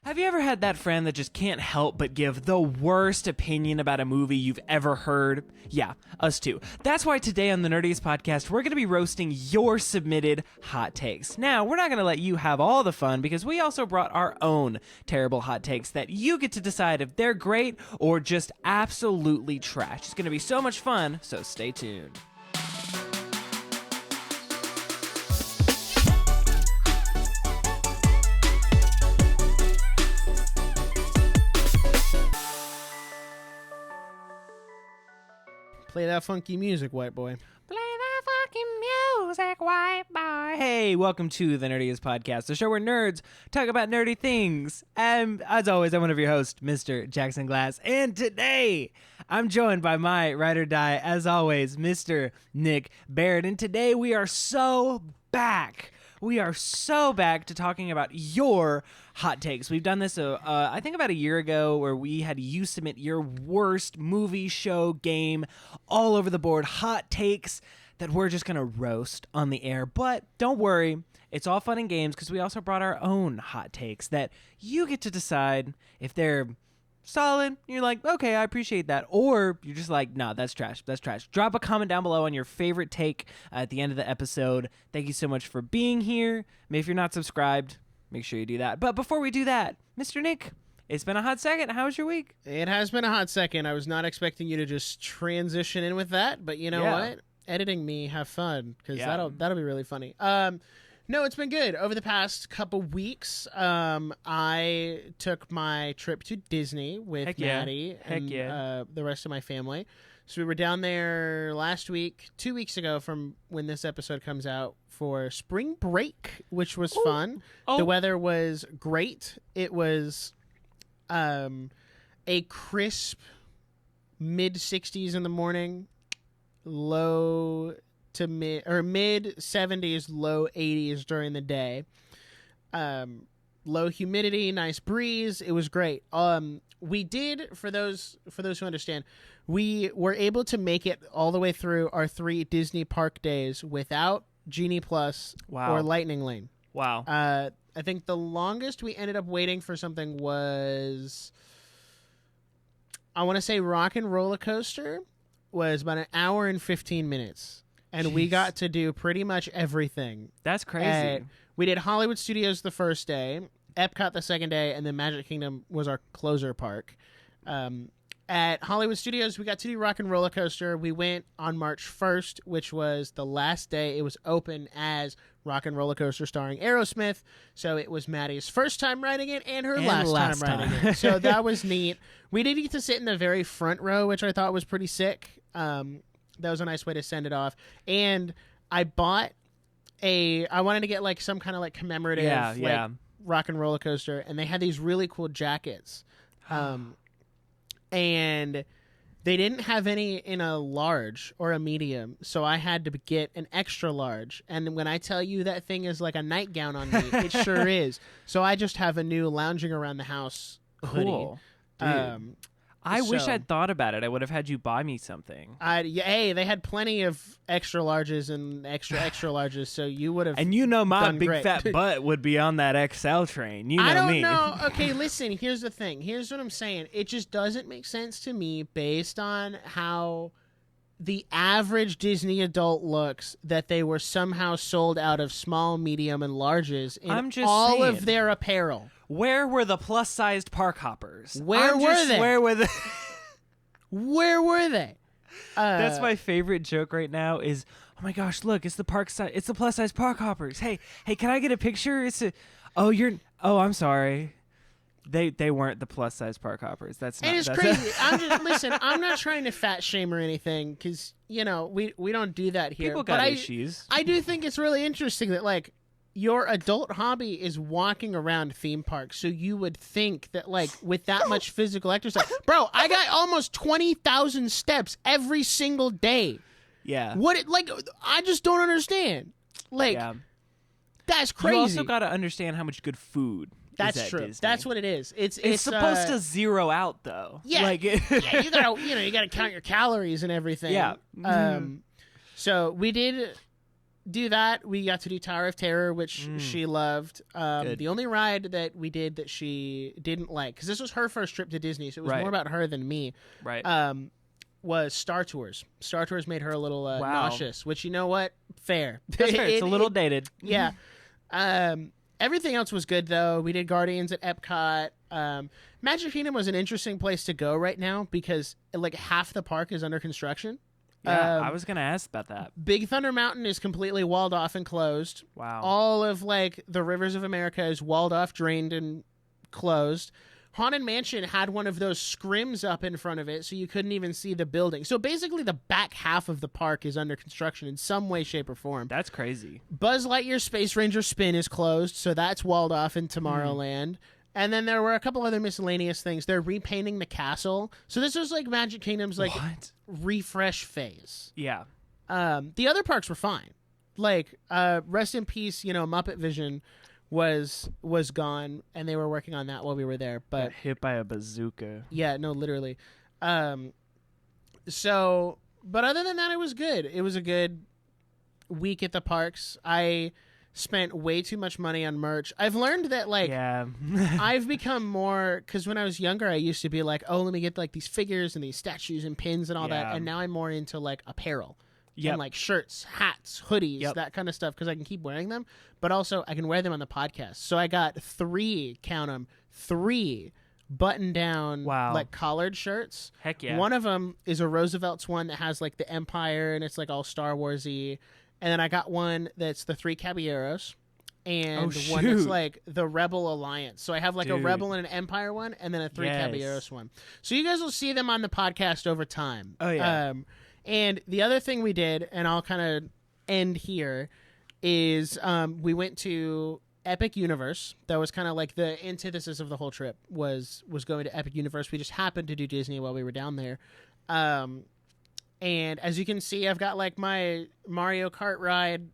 Have you ever had that friend that just can't help but give the worst opinion about a movie you've ever heard? Yeah, us too. That's why today on the Nerdiest Podcast, we're going to be roasting your submitted hot takes. Now, we're not going to let you have all the fun because we also brought our own terrible hot takes that you get to decide if they're great or just absolutely trash. It's going to be so much fun, so stay tuned. Play that funky music, white boy. Play that fucking music, white boy. Hey, welcome to the Nerdiest Podcast, the show where nerds talk about nerdy things. And as always, I'm one of your hosts, Mr. Jackson Glass. And today, I'm joined by my ride or die, as always, Mr. Nick Barrett. And today, we are so back. We are so back to talking about your hot takes. We've done this, I think, about a year ago, where we had you submit your worst movie, show, game, all over the board hot takes that we're just going to roast on the air. But don't worry, it's all fun and games because we also brought our own hot takes that you get to decide if they're solid. You're like, okay, I appreciate that. Or you're just like, nah, that's trash. That's trash. Drop a comment down below on your favorite take at the end of the episode. Thank you so much for being here. If you're not subscribed, make sure you do that. But before we do that, Mr. Nick, it's been a hot second. How was your week? It has been a hot second. I was not expecting you to just transition in with that, but you know what? Editing me, have fun, because that'll be really funny. No, it's been good. Over the past couple weeks, I took my trip to Disney with Maddie and the rest of my family. So we were down there last week, 2 weeks ago from when this episode comes out, for spring break, which was fun. The weather was great. It was a crisp mid-60s in the morning, low to mid 70s, low 80s during the day. Low humidity, nice breeze. It was great. We did, for those who understand, we were able to make it all the way through our 3 Disney park days without Genie Plus or Lightning Lane. Wow. I think the longest we ended up waiting for something was, I want to say, Rock and Roller Coaster was about an hour and 15 minutes. And we got to do pretty much everything. That's crazy. We did Hollywood Studios the first day, Epcot the second day, and then Magic Kingdom was our closer park. At Hollywood Studios, we got to do Rock and Roller Coaster. We went on March 1st, which was the last day it was open as Rock and Roller Coaster starring Aerosmith. So it was Maddie's first time riding it and her last time riding it. So that was neat. We did get to sit in the very front row, which I thought was pretty sick. That was a nice way to send it off. And I bought I wanted to get like some kind of like commemorative Rock and Roller Coaster, and they had these really cool jackets. And they didn't have any in a large or a medium, so I had to get an extra large. And when I tell you that thing is like a nightgown on me, it sure is. So I just have a new lounging around the house hoodie. Cool. Dude. I wish I'd thought about it. I would have had you buy me something. Hey, they had plenty of extra larges and extra larges, so you would have. And you know my big great. fat butt would be on that XL train. You know I don't me. know. Okay, listen. Here's the thing. Here's what I'm saying. It just doesn't make sense to me based on how the average Disney adult looks that they were somehow sold out of small, medium, and larges in all of their apparel. Where were the plus-sized park hoppers? Where were they? Where were they? Where were they? That's my favorite joke right now is, oh my gosh, look, it's the plus-sized park hoppers. Hey, can I get a picture? I'm sorry. They weren't the plus-sized park hoppers. That's not. And it's crazy. Listen, I'm not trying to fat shame or anything because, we don't do that here. People got issues. I do think it's really interesting that, like, your adult hobby is walking around theme parks, so you would think that, like, with that much physical exercise, bro, I got almost 20,000 steps every single day. Yeah. I just don't understand. That's crazy. You also got to understand how much good food. That's true. Disney. That's what it is. It's supposed to zero out though. Yeah. You gotta count your calories and everything. Yeah. So we did do that. We got to do Tower of Terror, which she loved. Good. The only ride that we did that she didn't like, because this was her first trip to Disney, so it was more about her than me. Right. Was Star Tours. Star Tours made her a little Wow. nauseous, which, you know what? Fair. That's fair. It's a little dated. Yeah. Everything else was good, though. We did Guardians at Epcot. Magic Kingdom was an interesting place to go right now because like half the park is under construction. Yeah, I was gonna ask about that. Big Thunder Mountain is completely walled off and closed. Wow. All of like the rivers of America is walled off, drained, and closed. Haunted Mansion had one of those scrims up in front of it, so you couldn't even see the building. So basically, the back half of the park is under construction in some way, shape, or form. That's crazy. Buzz Lightyear Space Ranger Spin is closed, so that's walled off in Tomorrowland. And then there were a couple other miscellaneous things. They're repainting the castle. So this was like Magic Kingdom's like refresh phase. Yeah. The other parks were fine. Like rest in peace, Muppet Vision was gone, and they were working on that while we were there. But Got hit by a bazooka. yeah, no, literally. So, but other than that, it was good. It was a good week at the parks. I spent way too much money on merch. I've learned that Yeah. I've become more, because when I was younger, I used to be like, oh, let me get like these figures and these statues and pins and all that. And now I'm more into like apparel. Yep. And like shirts, hats, hoodies, that kind of stuff, because I can keep wearing them, but also I can wear them on the podcast. So I got 3 button-down like collared shirts. Heck yeah. One of them is a Roosevelt's one that has like the Empire and it's like all Star Wars-y. And then I got one that's the 3 Caballeros and one that's like the Rebel Alliance. So I have like a Rebel and an Empire one and then a 3 Caballeros one. So you guys will see them on the podcast over time. Oh, yeah. And the other thing we did, and I'll kind of end here, is we went to Epic Universe. That was kind of like the antithesis of the whole trip was going to Epic Universe. We just happened to do Disney while we were down there. And as you can see, I've got like my Mario Kart ride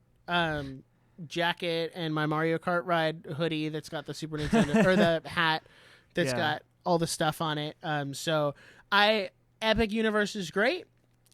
jacket and my Mario Kart ride hoodie that's got the Super Nintendo or the hat that's got all the stuff on it. So Epic Universe is great.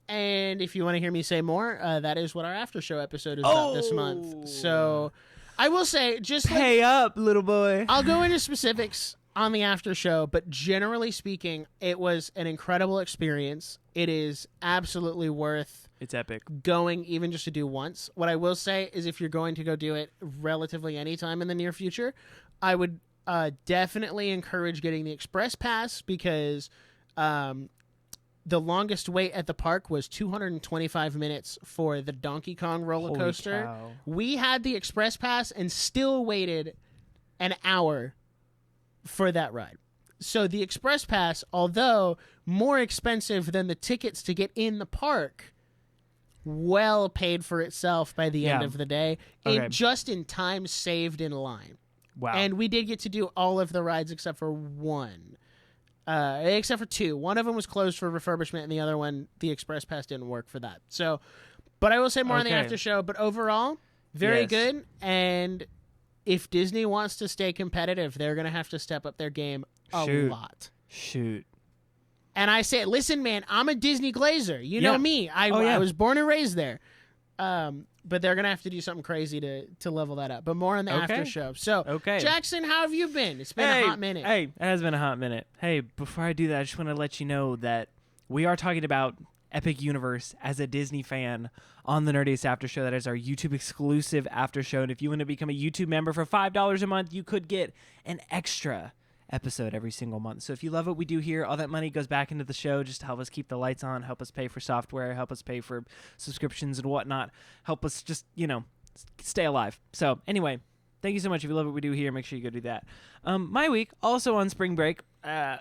And if you want to hear me say more, that is what our after show episode is about this month. So I will say, just pay up, little boy. I'll go into specifics on the after show, but generally speaking, it was an incredible experience. It is absolutely worth It's epic. Going even just to do once. What I will say is if you're going to go do it relatively anytime in the near future, I would definitely encourage getting the Express Pass because the longest wait at the park was 225 minutes for the Donkey Kong roller coaster. Holy cow. We had the Express Pass and still waited an hour for that ride. So the Express Pass, although more expensive than the tickets to get in the park, well paid for itself by the end of the day. Okay. Just in time saved in line. Wow. And we did get to do all of the rides except for one. Except for 2. One of them was closed for refurbishment, and the other one, the Express Pass didn't work for that. So, but I will say more on the after show. But overall, very good. And if Disney wants to stay competitive, they're going to have to step up their game a lot. Shoot. And I say, listen, man, I'm a Disney glazer. You know me. I was born and raised there. But they're going to have to do something crazy to level that up. But more on the after show. So, Jackson, how have you been? It's been a hot minute. Hey, it has been a hot minute. Hey, before I do that, I just want to let you know that we are talking about Epic Universe as a Disney fan on the Nerdiest After Show. That is our YouTube exclusive after show. And if you want to become a YouTube member for $5 a month, you could get an extra episode every single month. So if you love what we do here, all that money goes back into the show just to help us keep the lights on, help us pay for software, help us pay for subscriptions and whatnot, help us just, stay alive. So anyway, thank you so much. If you love what we do here, make sure you go do that. My week, also on spring break. I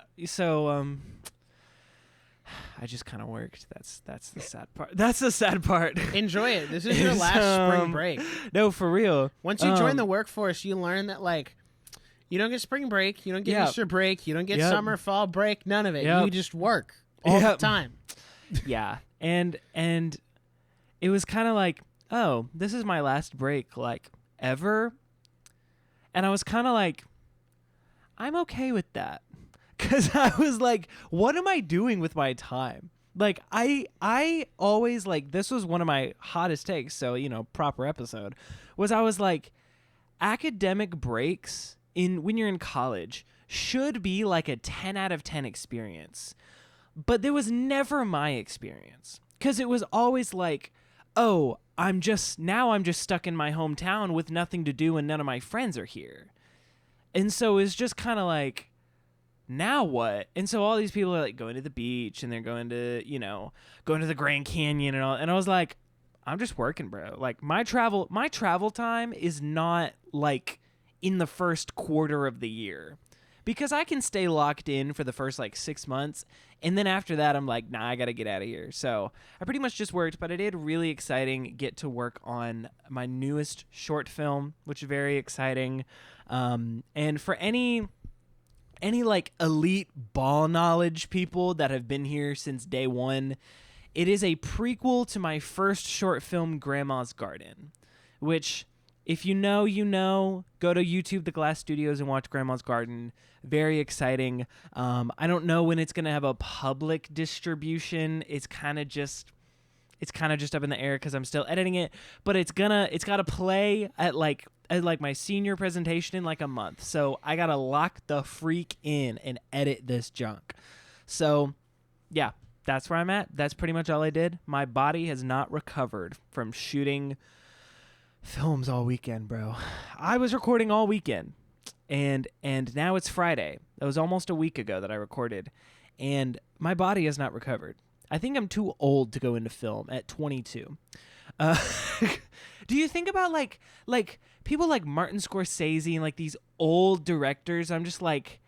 just kind of worked. That's the sad part. That's the sad part. Enjoy it. This is your last spring break. No, for real. Once you join the workforce, you learn that you don't get spring break, you don't get Easter break, you don't get summer, fall break, none of it. You just work all the time. Yeah. And it was kind of like, oh, this is my last break, ever. And I was kind of like, I'm okay with that. Because I was like, what am I doing with my time? Like I always like, this was one of my hottest takes, so proper episode, was I was like, academic breaks when you're in college should be like a 10 out of 10 experience. But there was never my experience, because it was always like, oh, I'm just stuck in my hometown with nothing to do and none of my friends are here. And so it's just kind of like, now what? And so all these people are like going to the beach and they're going to the Grand Canyon and all. And I was like, I'm just working, bro. Like my travel time is not like in the first quarter of the year, because I can stay locked in for the first like 6 months. And then after that, I'm like, nah, I got to get out of here. So I pretty much just worked, but I did really exciting get to work on my newest short film, which is very exciting. And for any like elite ball knowledge people that have been here since day one, it is a prequel to my first short film, Grandma's Garden, which, if you know, go to YouTube, The Glass Studios, and watch Grandma's Garden. Very exciting. I don't know when it's going to have a public distribution. It's kind of just up in the air because I'm still editing it, but it's got to play at my senior presentation in like a month. So I got to lock the freak in and edit this junk. So yeah, that's where I'm at. That's pretty much all I did. My body has not recovered from shooting films all weekend, bro. I was recording all weekend, and now it's Friday. That was almost a week ago that I recorded, and my body has not recovered. I think I'm too old to go into film at 22. Do you think about like people like Martin Scorsese and like these old directors? I'm just like,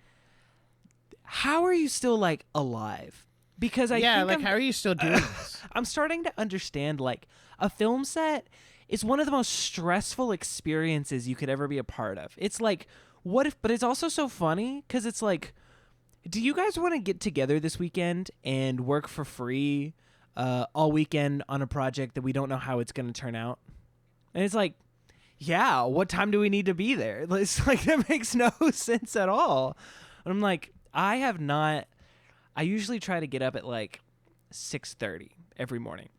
how are you still like alive? Because how are you still doing this? I'm starting to understand, like, a film set is one of the most stressful experiences you could ever be a part of. It's like, but it's also so funny because it's like, do you guys want to get together this weekend and work for free all weekend on a project that we don't know how it's going to turn out? And it's like, yeah, what time do we need to be there? It's like, that makes no sense at all. And I'm like, I usually try to get up at like 6:30 every morning.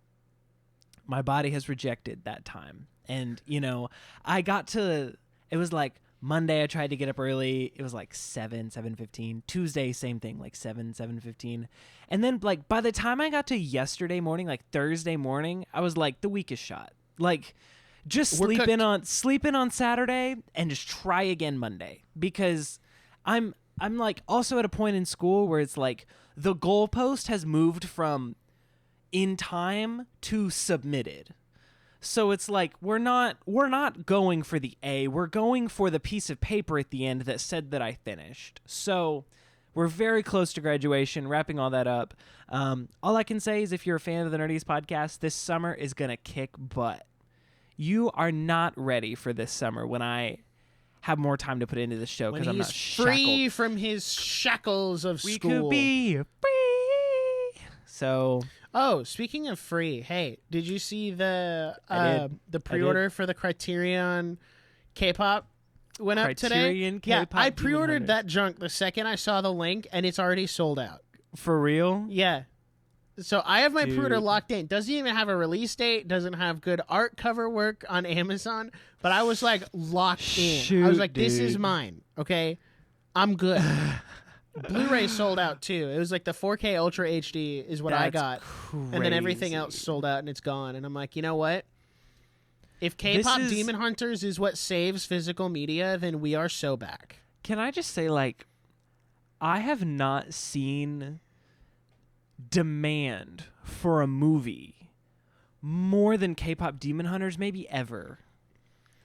My body has rejected that time. And, it was like Monday I tried to get up early. It was like 7:15. Tuesday, same thing, like 7:15. And then like by the time I got to yesterday morning, like Thursday morning, I was like, the week is shot. Like, just sleep in on Saturday and just try again Monday, because I'm like also at a point in school where it's like the goalpost has moved from in time to submitted. So it's like we're not going for the A, we're going for the piece of paper at the end that said that I finished. So we're very close to graduation, wrapping all that up. All I can say is, if you're a fan of the Nerdiest Podcast, this summer is going to kick butt. You are not ready for this summer when I have more time to put into the show, because I'm not shackled. Free from his shackles of we school. We could be free. So, speaking of free, hey, did you see the pre-order for the Criterion K-pop went up today? Criterion K-pop. Yeah, I pre-ordered that junk the second I saw the link, and it's already sold out. For real? Yeah. So I have my pre-order locked in. Doesn't even have a release date. Doesn't have good art cover work on Amazon. But I was like locked in. I was like, this is mine. Okay, I'm good. Blu-ray sold out too. It was like the 4K Ultra HD is what I got, crazy. And then everything else sold out and it's gone. And I'm like, you know what? If K-pop Demon Hunters is what saves physical media, then we are so back. Can I just say, like, I have not seen demand for a movie more than K-pop Demon Hunters maybe ever.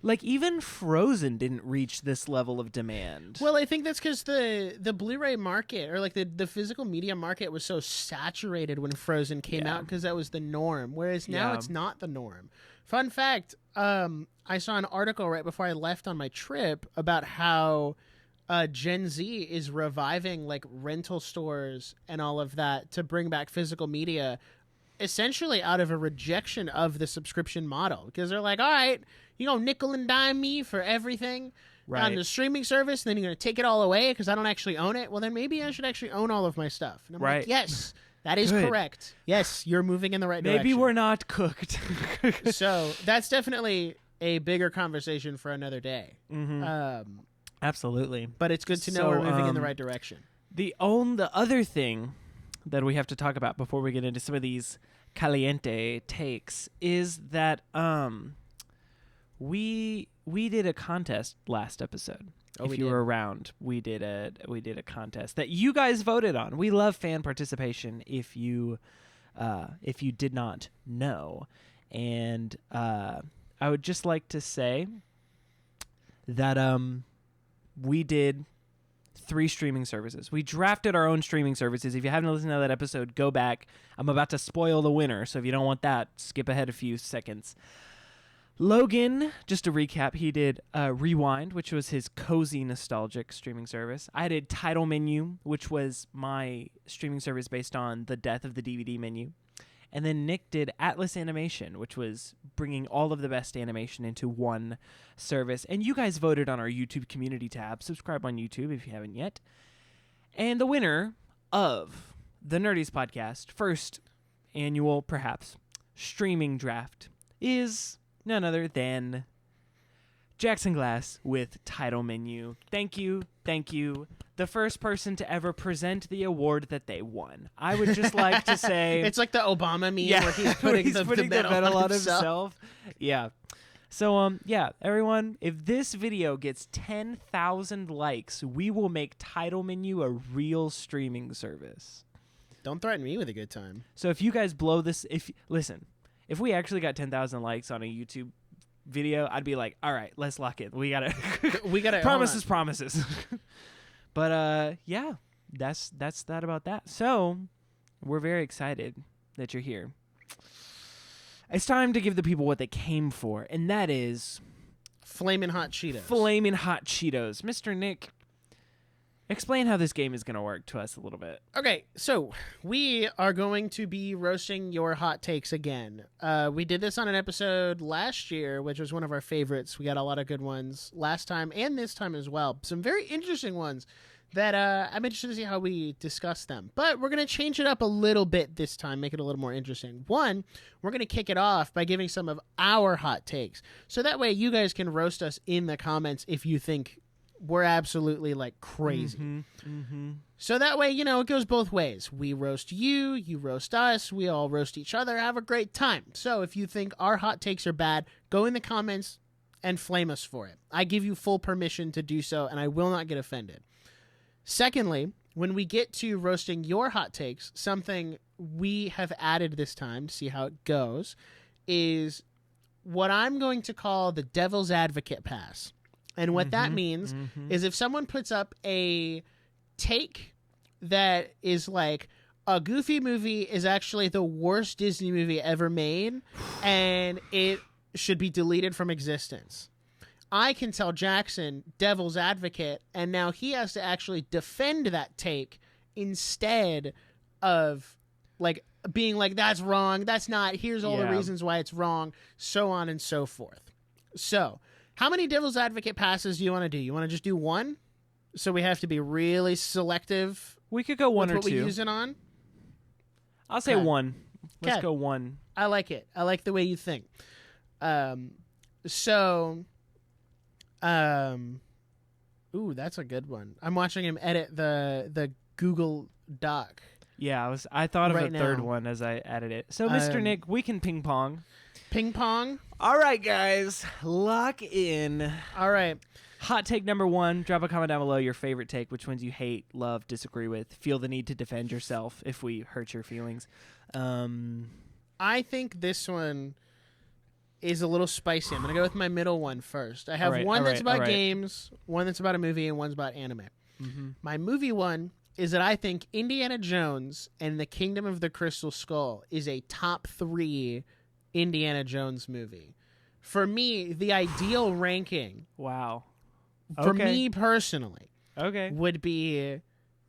Like, even Frozen didn't reach this level of demand. Well, I think that's because the Blu-ray market, or like the physical media market, was so saturated when Frozen came out, because that was the norm. Whereas now it's not the norm. Fun fact, I saw an article right before I left on my trip about how Gen Z is reviving like rental stores and all of that to bring back physical media, essentially out of a rejection of the subscription model, because they're like, all right, you gonna nickel and dime me for everything on the streaming service, and then you're gonna take it all away because I don't actually own it. Well, then maybe I should actually own all of my stuff. And I'm like, yes, That is Good. correct. Yes, you're moving in the right direction. Maybe we're not cooked. So that's definitely a bigger conversation for another day. Absolutely. But it's good to know we're moving in the right direction. The other thing that we have to talk about before we get into some of these caliente takes is that we did a contest last episode. If you were around, we did a contest that you guys voted on. We love fan participation. If you did not know, and I would just like to say that we did 3 streaming services. We drafted our own streaming services. If you haven't listened to that episode, go back. I'm about to spoil the winner, so if you don't want that, skip ahead a few seconds. Logan, just to recap, he did Rewind, which was his cozy, nostalgic streaming service. I did Title Menu, which was my streaming service based on the death of the DVD menu. And then Nick did Atlas Animation, which was bringing all of the best animation into one service. And you guys voted on our YouTube community tab. Subscribe on YouTube if you haven't yet. And the winner of the Nerdiest Podcast, first annual, perhaps, streaming draft is none other than Jackson Glass with Title Menu. Thank you. The first person to ever present the award that they won. I would just like to say... It's like the Obama meme where he's putting the medal on himself. Yeah. So, everyone, if this video gets 10,000 likes, we will make Title Menu a real streaming service. Don't threaten me with a good time. So if you guys blow this... If we actually got 10,000 likes on a YouTube video, I'd be like, all right, let's lock in. We gotta promises. But that's that about that. So we're very excited that you're here. It's time to give the people what they came for, and that is Flamin' Hot Cheetos. Flamin' Hot Cheetos. Mr. Nick, explain how this game is going to work to us a little bit. Okay, so we are going to be roasting your hot takes again. We did this on an episode last year, which was one of our favorites. We got a lot of good ones last time and this time as well. Some very interesting ones that I'm interested to see how we discuss them. But we're going to change it up a little bit this time, make it a little more interesting. One, we're going to kick it off by giving some of our hot takes. So that way you guys can roast us in the comments if you think we're absolutely like crazy. So that way, it goes both ways. We roast you, you roast us, we all roast each other, have a great time. So if you think our hot takes are bad, go in the comments and flame us for it. I give you full permission to do so, and I will not get offended. Secondly, when we get to roasting your hot takes, something we have added this time to see how it goes is what I'm going to call the Devil's Advocate Pass. And what that means is if someone puts up a take that is like, a Goofy movie is actually the worst Disney movie ever made, and it should be deleted from existence, I can tell Jackson, Devil's Advocate, and now he has to actually defend that take instead of like being like, that's wrong, that's not, here's all the reasons why it's wrong, so on and so forth. So how many Devil's Advocate passes do you want to do? You want to just do one? So we have to be really selective. We could go one or what two. We use it on? I'll say one. Let's go one. I like it. I like the way you think. Ooh, that's a good one. I'm watching him edit the Google Doc. Yeah, I thought of right a third now. one as I added it. So, Mr. Nick, we can ping pong. Ping pong? All right, guys. Lock in. All right. Hot take number 1. Drop a comment down below your favorite take, which ones you hate, love, disagree with. Feel the need to defend yourself if we hurt your feelings. I think this one is a little spicy. I'm going to go with my middle one first. I have one that's about games, one that's about a movie, and one's about anime. My movie one is that I think Indiana Jones and the Kingdom of the Crystal Skull is a top 3 Indiana Jones movie. For me, the ideal ranking for me personally would be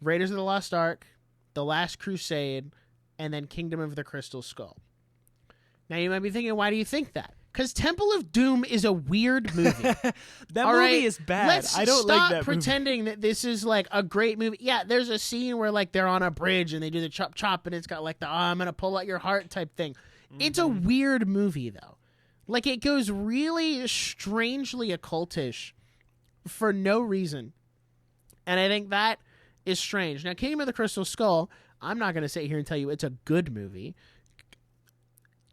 Raiders of the Lost Ark, The Last Crusade, and then Kingdom of the Crystal Skull. Now you might be thinking, why do you think that? Because Temple of Doom is a weird movie. That All movie right? is bad. Let's I don't stop like that pretending that this is like a great movie. Yeah, there's a scene where like they're on a bridge and they do the chop chop and it's got like the I'm gonna pull out your heart type thing. It's a weird movie though. Like it goes really strangely occultish for no reason. And I think that is strange. Now, Kingdom of the Crystal Skull, I'm not gonna sit here and tell you it's a good movie.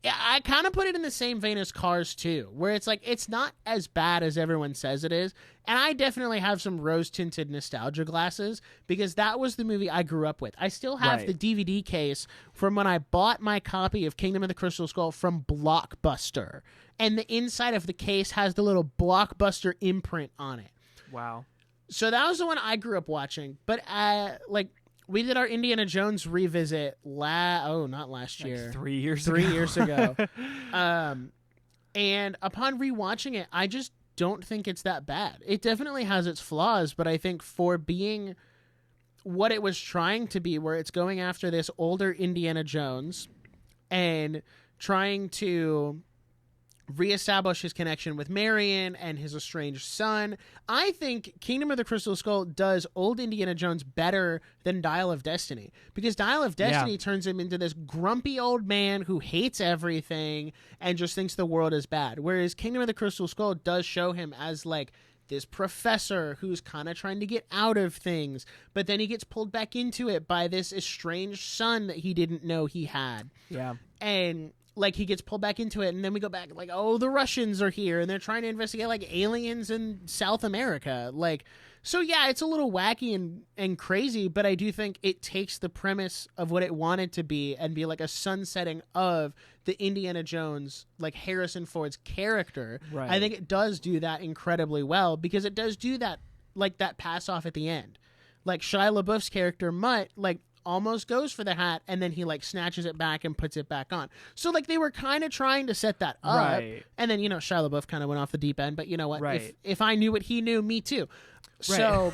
I kind of put it in the same vein as Cars 2, where it's like it's not as bad as everyone says it is. And I definitely have some rose-tinted nostalgia glasses because that was the movie I grew up with. I still have the DVD case from when I bought my copy of Kingdom of the Crystal Skull from Blockbuster. And the inside of the case has the little Blockbuster imprint on it. Wow. So that was the one I grew up watching. But we did our Indiana Jones revisit not last year. Like 3 years 3 ago. years ago. And upon rewatching it, I just don't think it's that bad. It definitely has its flaws, but I think for being what it was trying to be, where it's going after this older Indiana Jones and trying to reestablish his connection with Marion and his estranged son. I think Kingdom of the Crystal Skull does old Indiana Jones better than Dial of Destiny, because Dial of Destiny turns him into this grumpy old man who hates everything and just thinks the world is bad, whereas Kingdom of the Crystal Skull does show him as like this professor who's kind of trying to get out of things, but then he gets pulled back into it by this estranged son that he didn't know he had. Yeah. And like he gets pulled back into it, and then we go back like, oh, the Russians are here and they're trying to investigate like aliens in South America. Like, so yeah, it's a little wacky and crazy, but I do think it takes the premise of what it wanted to be and be like a sunsetting of the Indiana Jones, like Harrison Ford's character. Right. I think it does do that incredibly well, because it does do that, like that pass off at the end. Like Shia LaBeouf's character, Mutt, like almost goes for the hat and then he like snatches it back and puts it back on. So like they were kind of trying to set that up. Right. And then, Shia LaBeouf kind of went off the deep end, but you know what? Right. If I knew what he knew, me too. Right. So,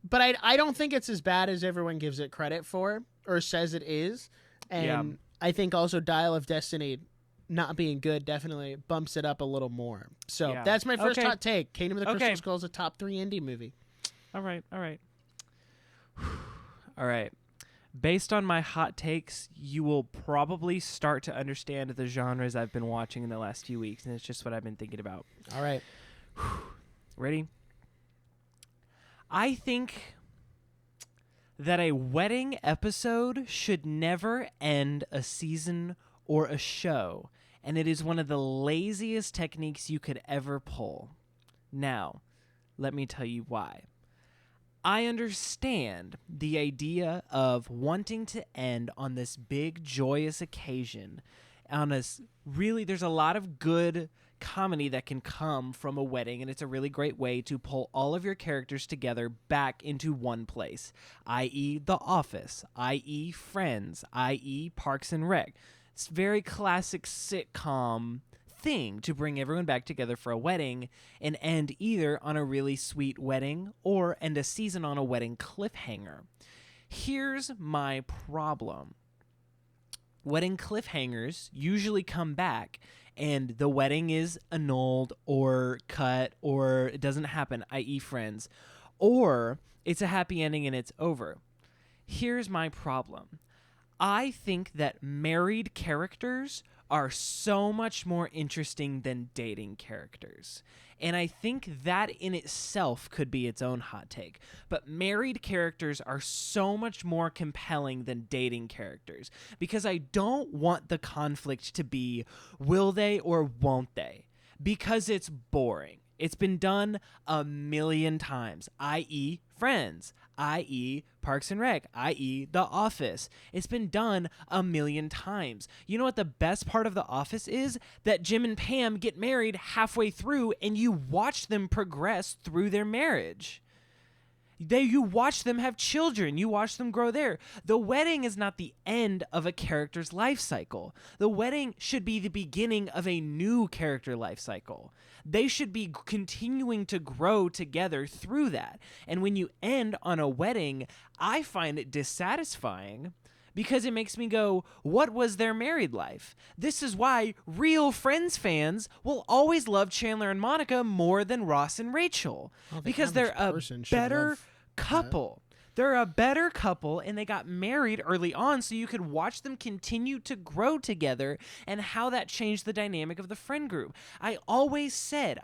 but I don't think it's as bad as everyone gives it credit for or says it is. And I think also Dial of Destiny not being good definitely bumps it up a little more. So that's my first hot take. Kingdom of the Crystal Skull is a top 3 indie movie. All right. All right. Based on my hot takes, you will probably start to understand the genres I've been watching in the last few weeks, and it's just what I've been thinking about. All right. Ready? I think that a wedding episode should never end a season or a show, and it is one of the laziest techniques you could ever pull. Now, let me tell you why. I understand the idea of wanting to end on this big, joyous occasion. There's a lot of good comedy that can come from a wedding, and it's a really great way to pull all of your characters together back into one place, i.e. The Office, i.e. Friends, i.e. Parks and Rec. It's very classic sitcom thing to bring everyone back together for a wedding and end either on a really sweet wedding or end a season on a wedding cliffhanger. Here's my problem. Wedding cliffhangers usually come back and the wedding is annulled or cut or it doesn't happen, i.e. Friends, or it's a happy ending and it's over. Here's my problem. I think that married characters are so much more interesting than dating characters. And I think that in itself could be its own hot take. But married characters are so much more compelling than dating characters, because I don't want the conflict to be will they or won't they, because it's boring. It's been done a million times, i.e. Friends, i.e. Parks and Rec, i.e. The Office. It's been done a million times. You know what the best part of The Office is? That Jim and Pam get married halfway through and you watch them progress through their marriage. You watch them have children. You watch them grow there. The wedding is not the end of a character's life cycle. The wedding should be the beginning of a new character life cycle. They should be continuing to grow together through that. And when you end on a wedding, I find it dissatisfying because it makes me go, what was their married life? This is why real Friends fans will always love Chandler and Monica more than Ross and Rachel, because they're a better couple. They're a better couple, and they got married early on, so you could watch them continue to grow together and how that changed the dynamic of the friend group. I always said,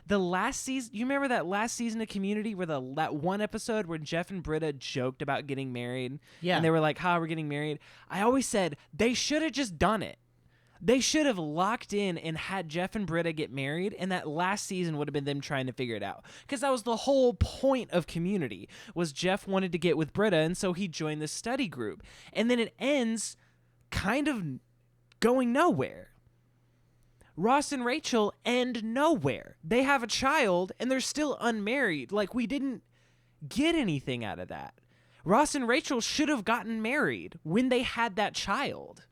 the last season, you remember that last season of Community where that one episode where Jeff and Britta joked about getting married? Yeah. And they were like, how we're getting married? I always said they should have just done it. They should have locked in and had Jeff and Britta get married, and that last season would have been them trying to figure it out. Because that was the whole point of Community, was Jeff wanted to get with Britta, and so he joined the study group. And then it ends kind of going nowhere. Ross and Rachel end nowhere. They have a child, and they're still unmarried. Like, we didn't get anything out of that. Ross and Rachel should have gotten married when they had that child.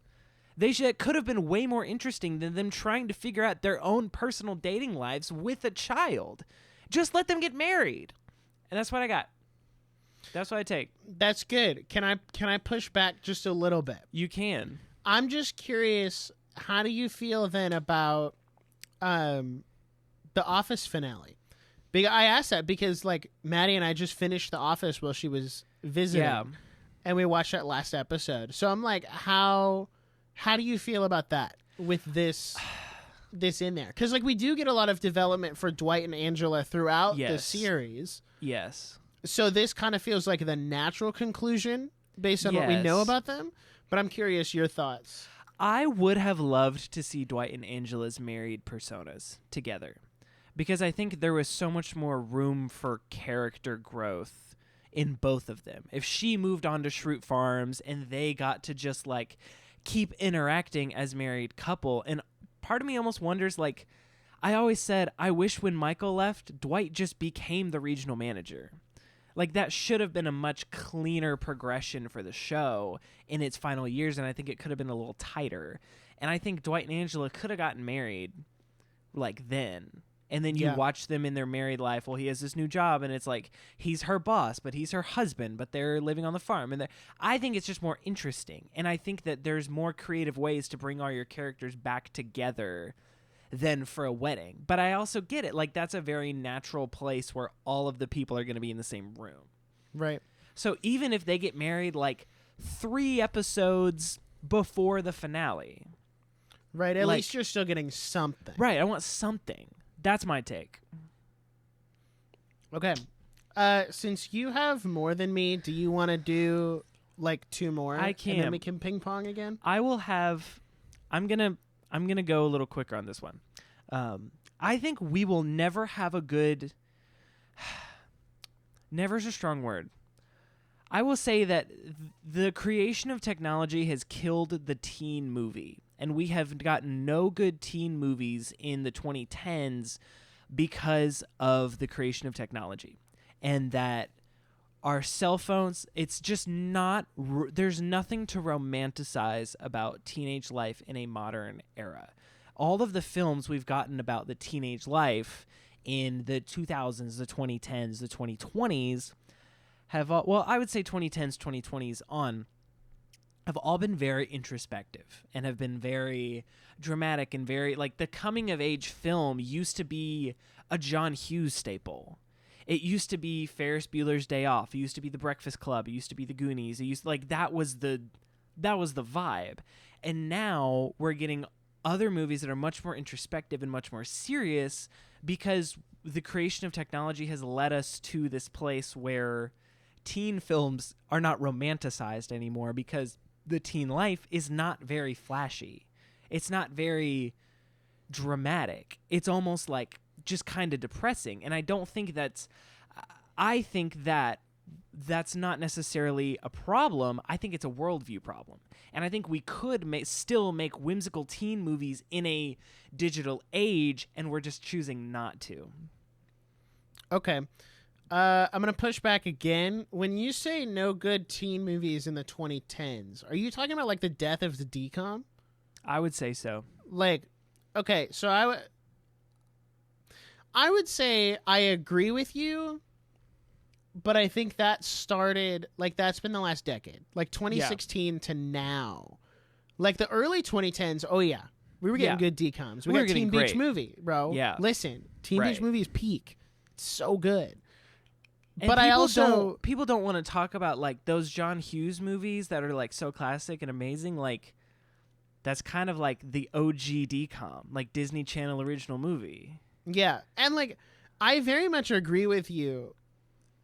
It could have been way more interesting than them trying to figure out their own personal dating lives with a child. Just let them get married. And that's what I got. That's what I take. That's good. Can I push back just a little bit? You can. I'm just curious, how do you feel then about the Office finale? I asked that because, like, Maddie and I just finished The Office while she was visiting. Yeah. And we watched that last episode. So I'm like, how do you feel about that with this in there? Because, like, we do get a lot of development for Dwight and Angela throughout the series. Yes. So this kind of feels like the natural conclusion based on what we know about them. But I'm curious your thoughts. I would have loved to see Dwight and Angela's married personas together, because I think there was so much more room for character growth in both of them. If she moved on to Schrute Farms and they got to just, like, keep interacting as married couple. And part of me almost wonders, like, I always said, I wish when Michael left, Dwight just became the regional manager. Like, that should have been a much cleaner progression for the show in its final years, and I think it could have been a little tighter. And I think Dwight and Angela could have gotten married, like, then. And then you watch them in their married life. Well, he has this new job, and it's like he's her boss, but he's her husband, but they're living on the farm. And I think it's just more interesting. And I think that there's more creative ways to bring all your characters back together than for a wedding. But I also get it. Like, that's a very natural place where all of the people are going to be in the same room. Right. So even if they get married, like, 3 episodes before the finale. Right. At least you're still getting something. Right. I want something. That's my take. Okay. Since you have more than me, do you want to do, like, 2 more? I can. And then we can ping pong again? I will have... I'm gonna go a little quicker on this one. I think we will never have a good... Never's a strong word. I will say that the creation of technology has killed the teen movie. And we have gotten no good teen movies in the 2010s because of the creation of technology. And that our cell phones, it's just not, there's nothing to romanticize about teenage life in a modern era. All of the films we've gotten about the teenage life in the 2000s, the 2010s, the 2020s have, well, I would say 2010s, 2020s on, have all been very introspective and have been very dramatic and very, like, the coming of age film used to be a John Hughes staple. It used to be Ferris Bueller's Day Off. It used to be The Breakfast Club. It used to be The Goonies. It used to, like, that was the vibe. And now we're getting other movies that are much more introspective and much more serious because the creation of technology has led us to this place where teen films are not romanticized anymore because the teen life is not very flashy. It's not very dramatic. It's almost like just kind of depressing. And I don't think I think that's not necessarily a problem. I think it's a worldview problem. And I think we could still make whimsical teen movies in a digital age, and we're just choosing not to. Okay. I'm going to push back again. When you say no good teen movies in the 2010s, are you talking about, like, the death of the DCOM? I would say so. Like, okay, so I would say I agree with you but I think that started, like, that's been the last decade. Like, 2016 to now. Like, the early 2010s, oh, yeah. We were getting good DComs. We got Teen Beach Movie, bro. Yeah. Listen, Teen Beach Movie is peak. It's so good. And but I also... People don't want to talk about, like, those John Hughes movies that are, like, so classic and amazing. Like, that's kind of like the OG DCom, like Disney Channel original movie. Yeah. And, like, I very much agree with you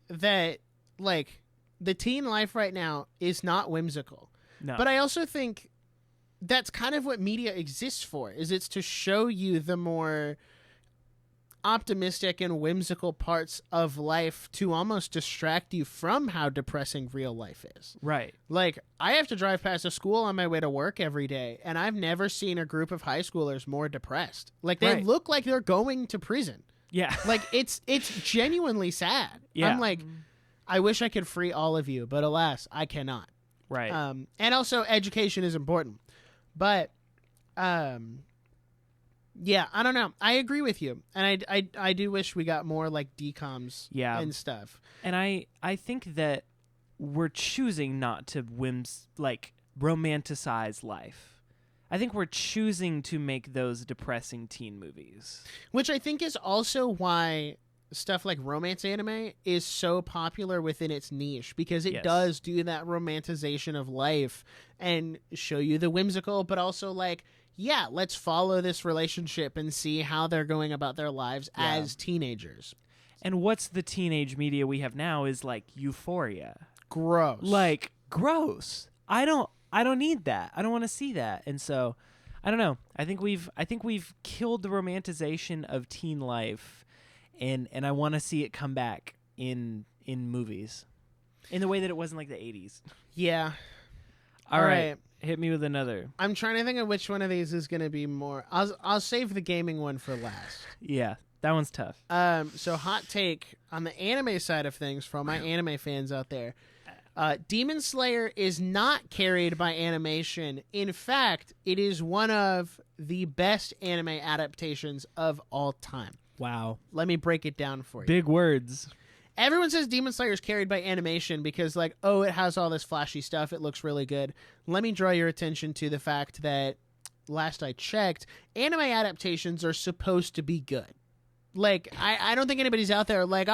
that, like, the teen life right now is not whimsical. No. But I also think that's kind of what media exists for, is it's to show you the more optimistic and whimsical parts of life to almost distract you from how depressing real life is. Right. Like, I have to drive past a school on my way to work every day, and I've never seen a group of high schoolers more depressed. Like, they look like they're going to prison. Yeah. Like, it's genuinely sad. Yeah. I'm like, I wish I could free all of you, but alas, I cannot. Right. And also, education is important. But, yeah, I don't know. I agree with you. And I do wish we got more, like, DComs and stuff. And I think that we're choosing not to romanticize life. I think we're choosing to make those depressing teen movies. Which I think is also why stuff like romance anime is so popular within its niche, because it does do that romanticization of life and show you the whimsical, but also, like, yeah, let's follow this relationship and see how they're going about their lives as teenagers. And what's the teenage media we have now is, like, Euphoria. Gross. Like, gross. I don't need that. I don't want to see that. And so, I don't know. I think we've killed the romanticization of teen life, and I want to see it come back in movies in the way that it was in, like, the 80s. Yeah. All right. Hit me with another. I'm trying to think of which one of these is going to be more. I'll save the gaming one for last. Yeah, that one's tough. So hot take on the anime side of things for all my anime fans out there. Demon Slayer is not carried by animation. In fact, it is one of the best anime adaptations of all time. Wow. Let me break it down for you. Big words. Everyone says Demon Slayer is carried by animation because, like, oh, it has all this flashy stuff. It looks really good. Let me draw your attention to the fact that, last I checked, anime adaptations are supposed to be good. Like, I don't think anybody's out there like,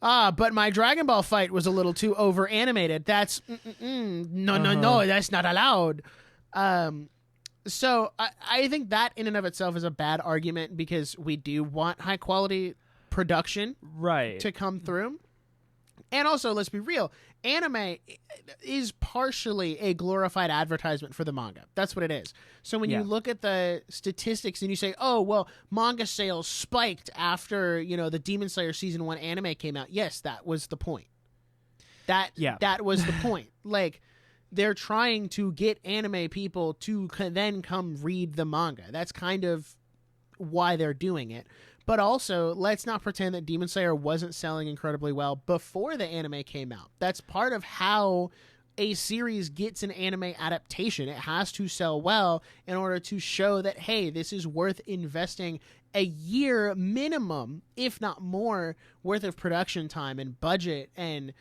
but my Dragon Ball fight was a little too over-animated. That's, no, that's not allowed. So I think that in and of itself is a bad argument, because we do want high-quality production to come through. And also, let's be real, anime is partially a glorified advertisement for the manga. That's what it is. So when you look at the statistics and you say, oh, well, manga sales spiked after, the Demon Slayer Season 1 anime came out. Yes, that was the point. That was the point. Like, they're trying to get anime people to then come read the manga. That's kind of why they're doing it. But also, let's not pretend that Demon Slayer wasn't selling incredibly well before the anime came out. That's part of how a series gets an anime adaptation. It has to sell well in order to show that, hey, this is worth investing a year minimum, if not more, worth of production time and budget and,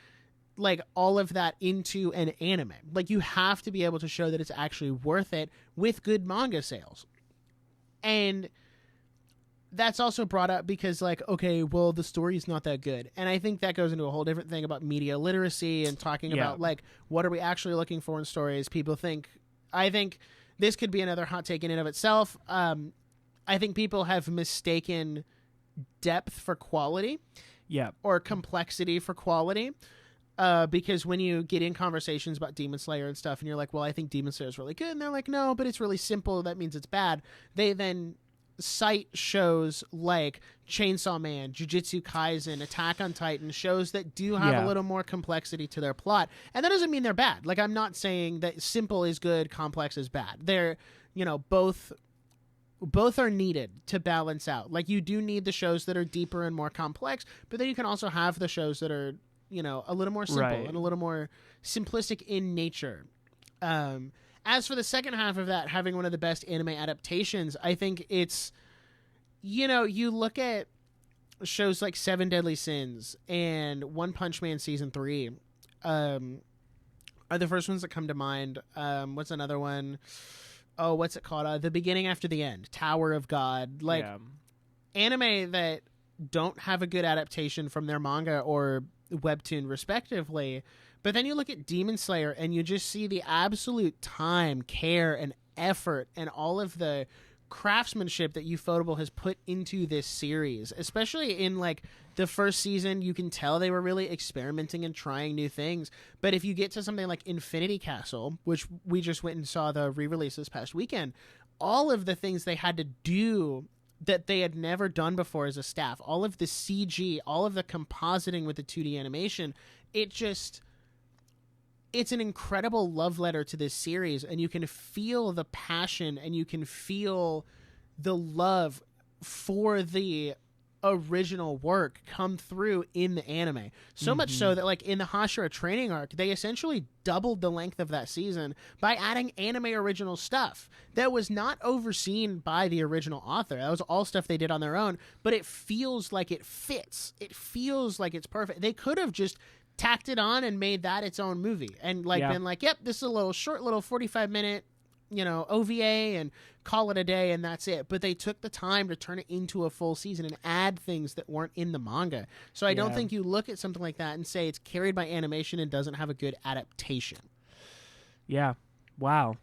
like, all of that into an anime. Like, you have to be able to show that it's actually worth it with good manga sales. And that's also brought up because, like, okay, well, the story is not that good. And I think that goes into a whole different thing about media literacy and talking about, like, what are we actually looking for in stories? I think this could be another hot take in and of itself. I think people have mistaken depth for quality. Yeah. Or complexity for quality. Because when you get in conversations about Demon Slayer and stuff, and you're like, well, I think Demon Slayer is really good. And they're like, no, but it's really simple. That means it's bad. They then cite shows like Chainsaw Man, Jujutsu Kaisen, Attack on Titan, shows that do have a little more complexity to their plot. And that doesn't mean they're bad. Like, I'm not saying that simple is good, complex is bad. They're, both are needed to balance out. Like, you do need the shows that are deeper and more complex, but then you can also have the shows that are, a little more simple and a little more simplistic in nature. As for the second half of that, having one of the best anime adaptations, I think it's, you look at shows like Seven Deadly Sins and One Punch Man Season 3 are the first ones that come to mind. What's another one? Oh, what's it called? The Beginning After the End, Tower of God. Like, anime that don't have a good adaptation from their manga or webtoon respectively. But then you look at Demon Slayer and you just see the absolute time, care, and effort and all of the craftsmanship that Ufotable has put into this series, especially in like the first season. You can tell they were really experimenting and trying new things. But if you get to something like Infinity Castle, which we just went and saw the re-release this past weekend, all of the things they had to do that they had never done before as a staff, all of the CG, all of the compositing with the 2D animation, it's an incredible love letter to this series, and you can feel the passion and you can feel the love for the original work come through in the anime. So much so that like in the Hashira training arc, they essentially doubled the length of that season by adding anime original stuff that was not overseen by the original author. That was all stuff they did on their own, but it feels like it fits. It feels like it's perfect. They could have just tacked it on and made that its own movie and like been like, yep, this is a little short little 45-minute OVA and call it a day and that's it. But they took the time to turn it into a full season and add things that weren't in the manga. So I don't think you look at something like that and say it's carried by animation and doesn't have a good adaptation. Yeah. Wow.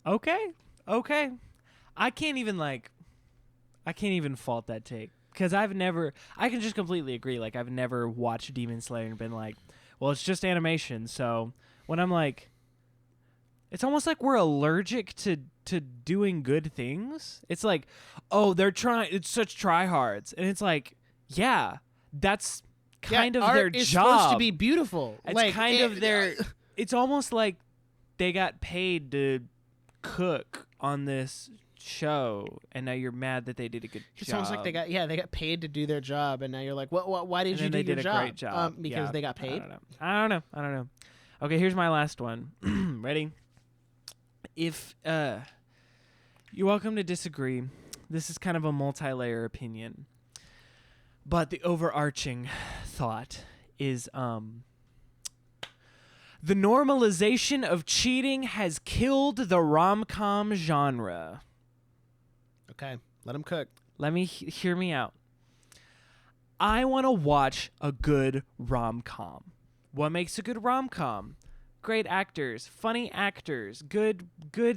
Okay. I can't even fault that take. Because I can just completely agree. Like, I've never watched Demon Slayer and been like, well, it's just animation. So when I'm like, it's almost like we're allergic to doing good things. It's like, oh, it's such tryhards. And it's like, yeah, that's kind of their job. It's supposed to be beautiful. It's it's almost like they got paid to cook on this show, and now you're mad that they did a good job. It sounds like they got paid to do their job, and now you're like, what? Why did you do your job? A great job. Because they got paid. I don't know. Okay, here's my last one. Ready? If you're welcome to disagree. This is kind of a multi-layer opinion, but the overarching thought is the normalization of cheating has killed the rom-com genre. Okay, let him cook. Let me hear me out. I want to watch a good rom-com. What makes a good rom-com? Great actors, funny actors, good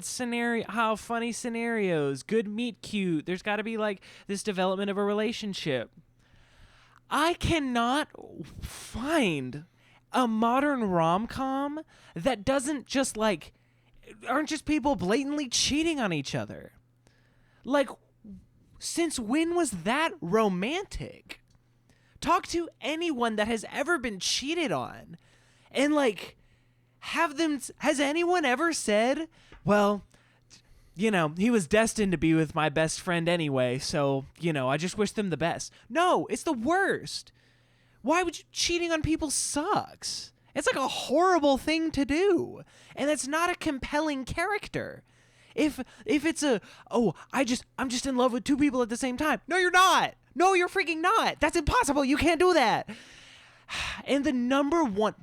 scenario, funny scenarios, good meet cute. There's got to be like this development of a relationship. I cannot find a modern rom-com that doesn't just like aren't just people blatantly cheating on each other. Like, since when was that romantic? Talk to anyone that has ever been cheated on and like has anyone ever said, well, he was destined to be with my best friend anyway, so, I just wish them the best. No, it's the worst. Why would you cheating on people sucks? It's like a horrible thing to do. And it's not a compelling character. If it's I'm just in love with two people at the same time. No, you're not. No, you're freaking not. That's impossible. You can't do that. And the number one,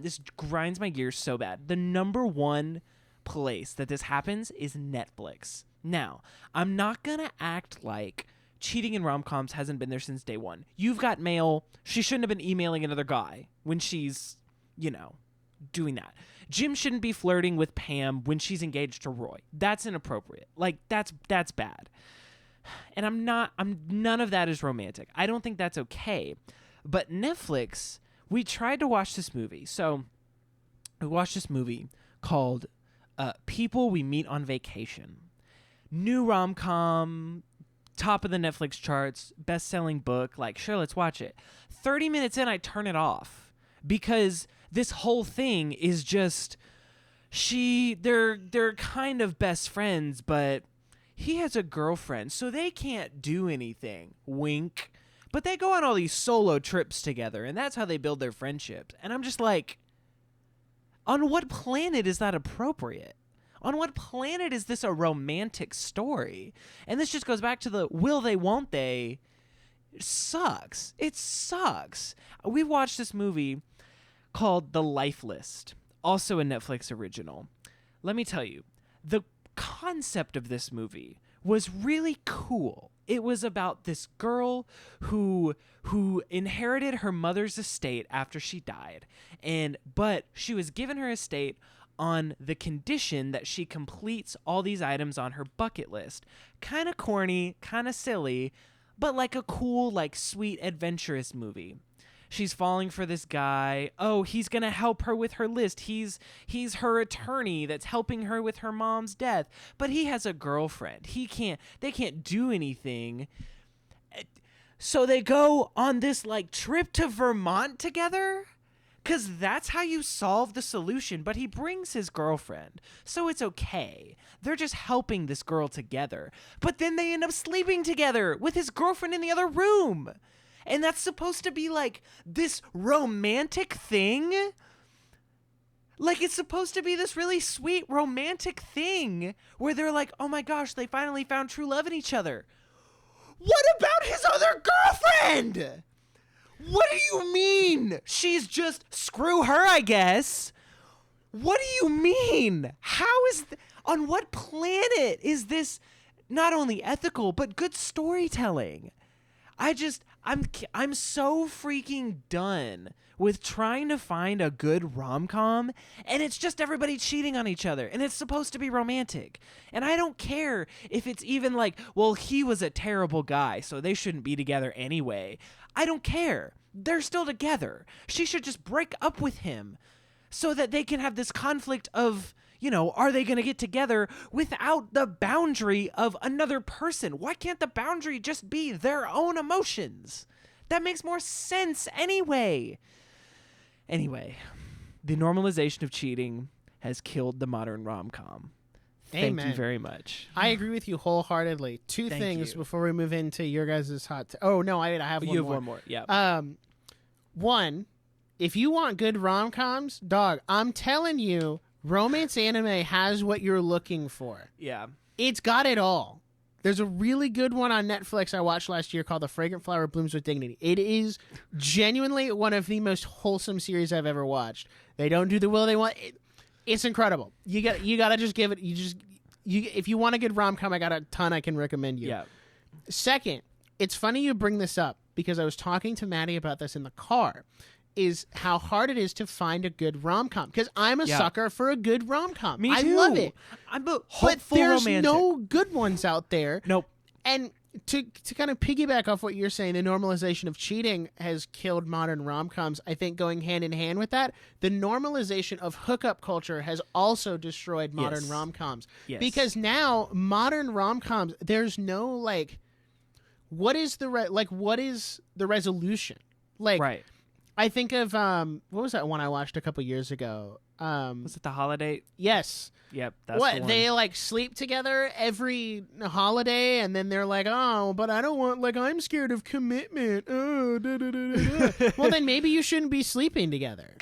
this grinds my gears so bad. The number one place that this happens is Netflix. Now, I'm not going to act like cheating in rom-coms hasn't been there since day one. You've Got Mail. She shouldn't have been emailing another guy when she's, doing that. Jim shouldn't be flirting with Pam when she's engaged to Roy. That's inappropriate. Like, that's bad. And none of that is romantic. I don't think that's okay. But Netflix, we tried to watch this movie. So we watched this movie called People We Meet on Vacation. New rom-com, top of the Netflix charts, best-selling book. Like, sure, let's watch it. 30 minutes in, I turn it off because this whole thing is just they're kind of best friends, but he has a girlfriend, so they can't do anything. Wink. But they go on all these solo trips together, and that's how they build their friendships. And I'm just like, on what planet is that appropriate? On what planet is this a romantic story? And this just goes back to the will they, won't they? sucks. It sucks. We watched this movie called The Life List, also a Netflix original. Let me tell you, the concept of this movie was really cool. It was about this girl who inherited her mother's estate after she died, but she was given her estate on the condition that she completes all these items on her bucket list. Kind of corny, kind of silly, but like a cool, like sweet, adventurous movie. She's falling for this guy. Oh, he's going to help her with her list. He's her attorney that's helping her with her mom's death. But he has a girlfriend. They can't do anything. So they go on this like trip to Vermont together, because that's how you solve the solution. But he brings his girlfriend, so it's okay. They're just helping this girl together. But then they end up sleeping together with his girlfriend in the other room. And that's supposed to be like this romantic thing. Like it's supposed to be this really sweet romantic thing where they're like, oh my gosh, they finally found true love in each other. What about his other girlfriend? What do you mean? She's just screw her, I guess. What do you mean? How is on what planet is this not only ethical but good storytelling? I'm so freaking done with trying to find a good rom-com, and it's just everybody cheating on each other, and it's supposed to be romantic. And I don't care if it's even like, well, he was a terrible guy, so they shouldn't be together anyway. I don't care. They're still together. She should just break up with him so that they can have this conflict of, are they going to get together without the boundary of another person? Why can't the boundary just be their own emotions? That makes more sense anyway. Anyway, the normalization of cheating has killed the modern rom-com. Thank you very much. I agree with you wholeheartedly. Two things before we move into your guys' hot... Oh, no, I have one more. You have one more, yeah. One, if you want good rom-coms, dog, I'm telling you, romance anime has what you're looking for. Yeah. It's got it all. There's a really good one on Netflix I watched last year called The Fragrant Flower Blooms with Dignity. It is genuinely one of the most wholesome series I've ever watched. They don't do the will they want. It's incredible. You gotta just give it. If you want a good rom-com, I got a ton I can recommend you. Yeah. Second, it's funny you bring this up because I was talking to Maddie about this in the car. Is how hard it is to find a good rom-com, because I'm a sucker for a good rom-com. Me too. I love it. I'm a but there's romantic. no good ones out there. Nope. And to kind of piggyback off what you're saying, the normalization of cheating has killed modern rom-coms. I think going hand in hand with that, the normalization of hookup culture has also destroyed modern rom-coms. Yes. Because now modern rom-coms, there's no like, what is the resolution? Like, right. I think of what was that one I watched a couple years ago? Was it The Holiday? Yes. Yep. That's what the one. they like sleep together every holiday, and then they're like, "Oh, but I don't want I'm scared of commitment." Oh, da, da, da, da, da. Well, then maybe you shouldn't be sleeping together.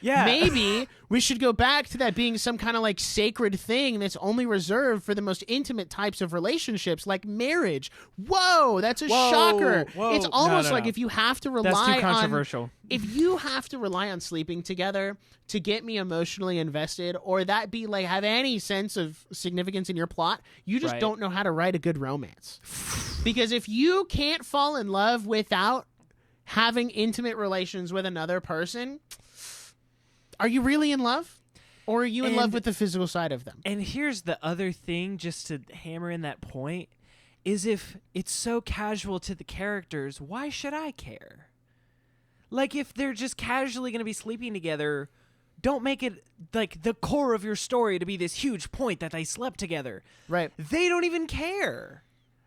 Maybe we should go back to that being some kind of like sacred thing that's only reserved for the most intimate types of relationships, like marriage. Whoa, that's a shocker. Whoa. It's almost No. like if you have to rely That's too controversial. if you have to rely on sleeping together to get me emotionally invested, or that be like have any sense of significance in your plot, you just don't know how to write a good romance. Because if you can't fall in love without having intimate relations with another person, are you really in love? Or are you in love with the physical side of them? And here's the other thing, just to hammer in that point, is if it's so casual to the characters, why should I care? Like, if they're just casually going to be sleeping together, don't make it like the core of your story to be this huge point that they slept together. Right. They don't even care.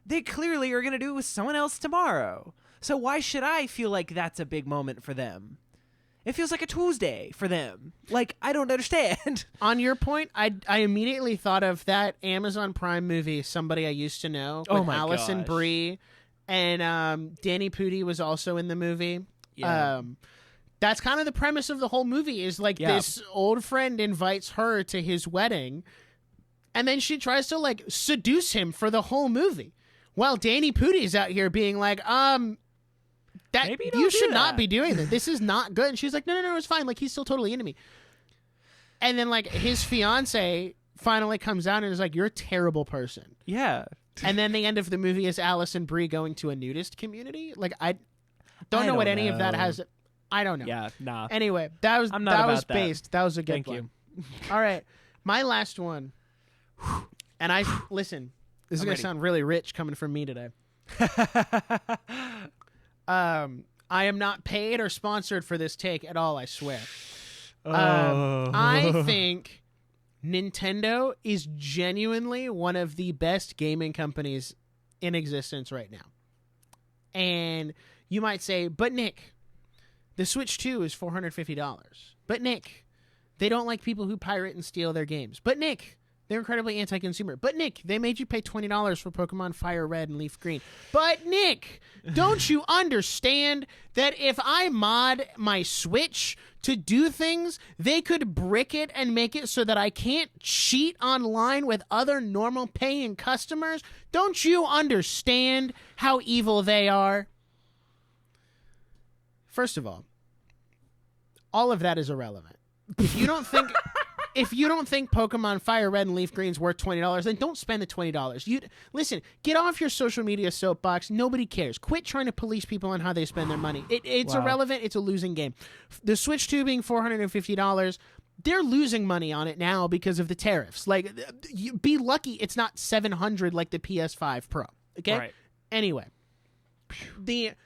They clearly are going to do it with someone else tomorrow. So why should I feel like that's a big moment for them? It feels like a Tuesday for them. Like, I don't understand. On your point, I immediately thought of that Amazon Prime movie, Somebody I Used to Know, with Allison Brie, and Danny Pudi was also in the movie. Yeah. That's kind of the premise of the whole movie, is like this old friend invites her to his wedding, and then she tries to seduce him for the whole movie, while Danny Pudi is out here being like, that Maybe you don't do should not that." be doing that. This is not good. And she's like, no, it's fine. Like, he's still totally into me. And then, like, his fiance finally comes out and is like, you're a terrible person. Yeah. And then the end of the movie is Alice and Brie going to a nudist community. Like, I don't know what any of that has. I don't know. Yeah, nah. Anyway, that was I'm not about that. based. That was a good Thank one. you. All right, my last one. And listen. This is I'm gonna ready. sound really rich coming from me today. I am not paid or sponsored for this take at all. I swear. I think Nintendo is genuinely one of the best gaming companies in existence right now. And you might say, but Nick, the Switch 2 is $450. But Nick, they don't like people who pirate and steal their games. But Nick, they're incredibly anti-consumer. But Nick, they made you pay $20 for Pokemon Fire Red and Leaf Green. But Nick, don't you understand that if I mod my Switch to do things, they could brick it and make it so that I can't cheat online with other normal paying customers? Don't you understand how evil they are? First of all of that is irrelevant. If you don't think Pokemon Fire Red and Leaf Green is worth $20, then don't spend the $20. Listen, get off your social media soapbox. Nobody cares. Quit trying to police people on how they spend their money. It's irrelevant. It's a losing game. The Switch 2 being $450, they're losing money on it now because of the tariffs. Like, be lucky it's not $700 like the PS5 Pro. Okay? Right. Anyway, the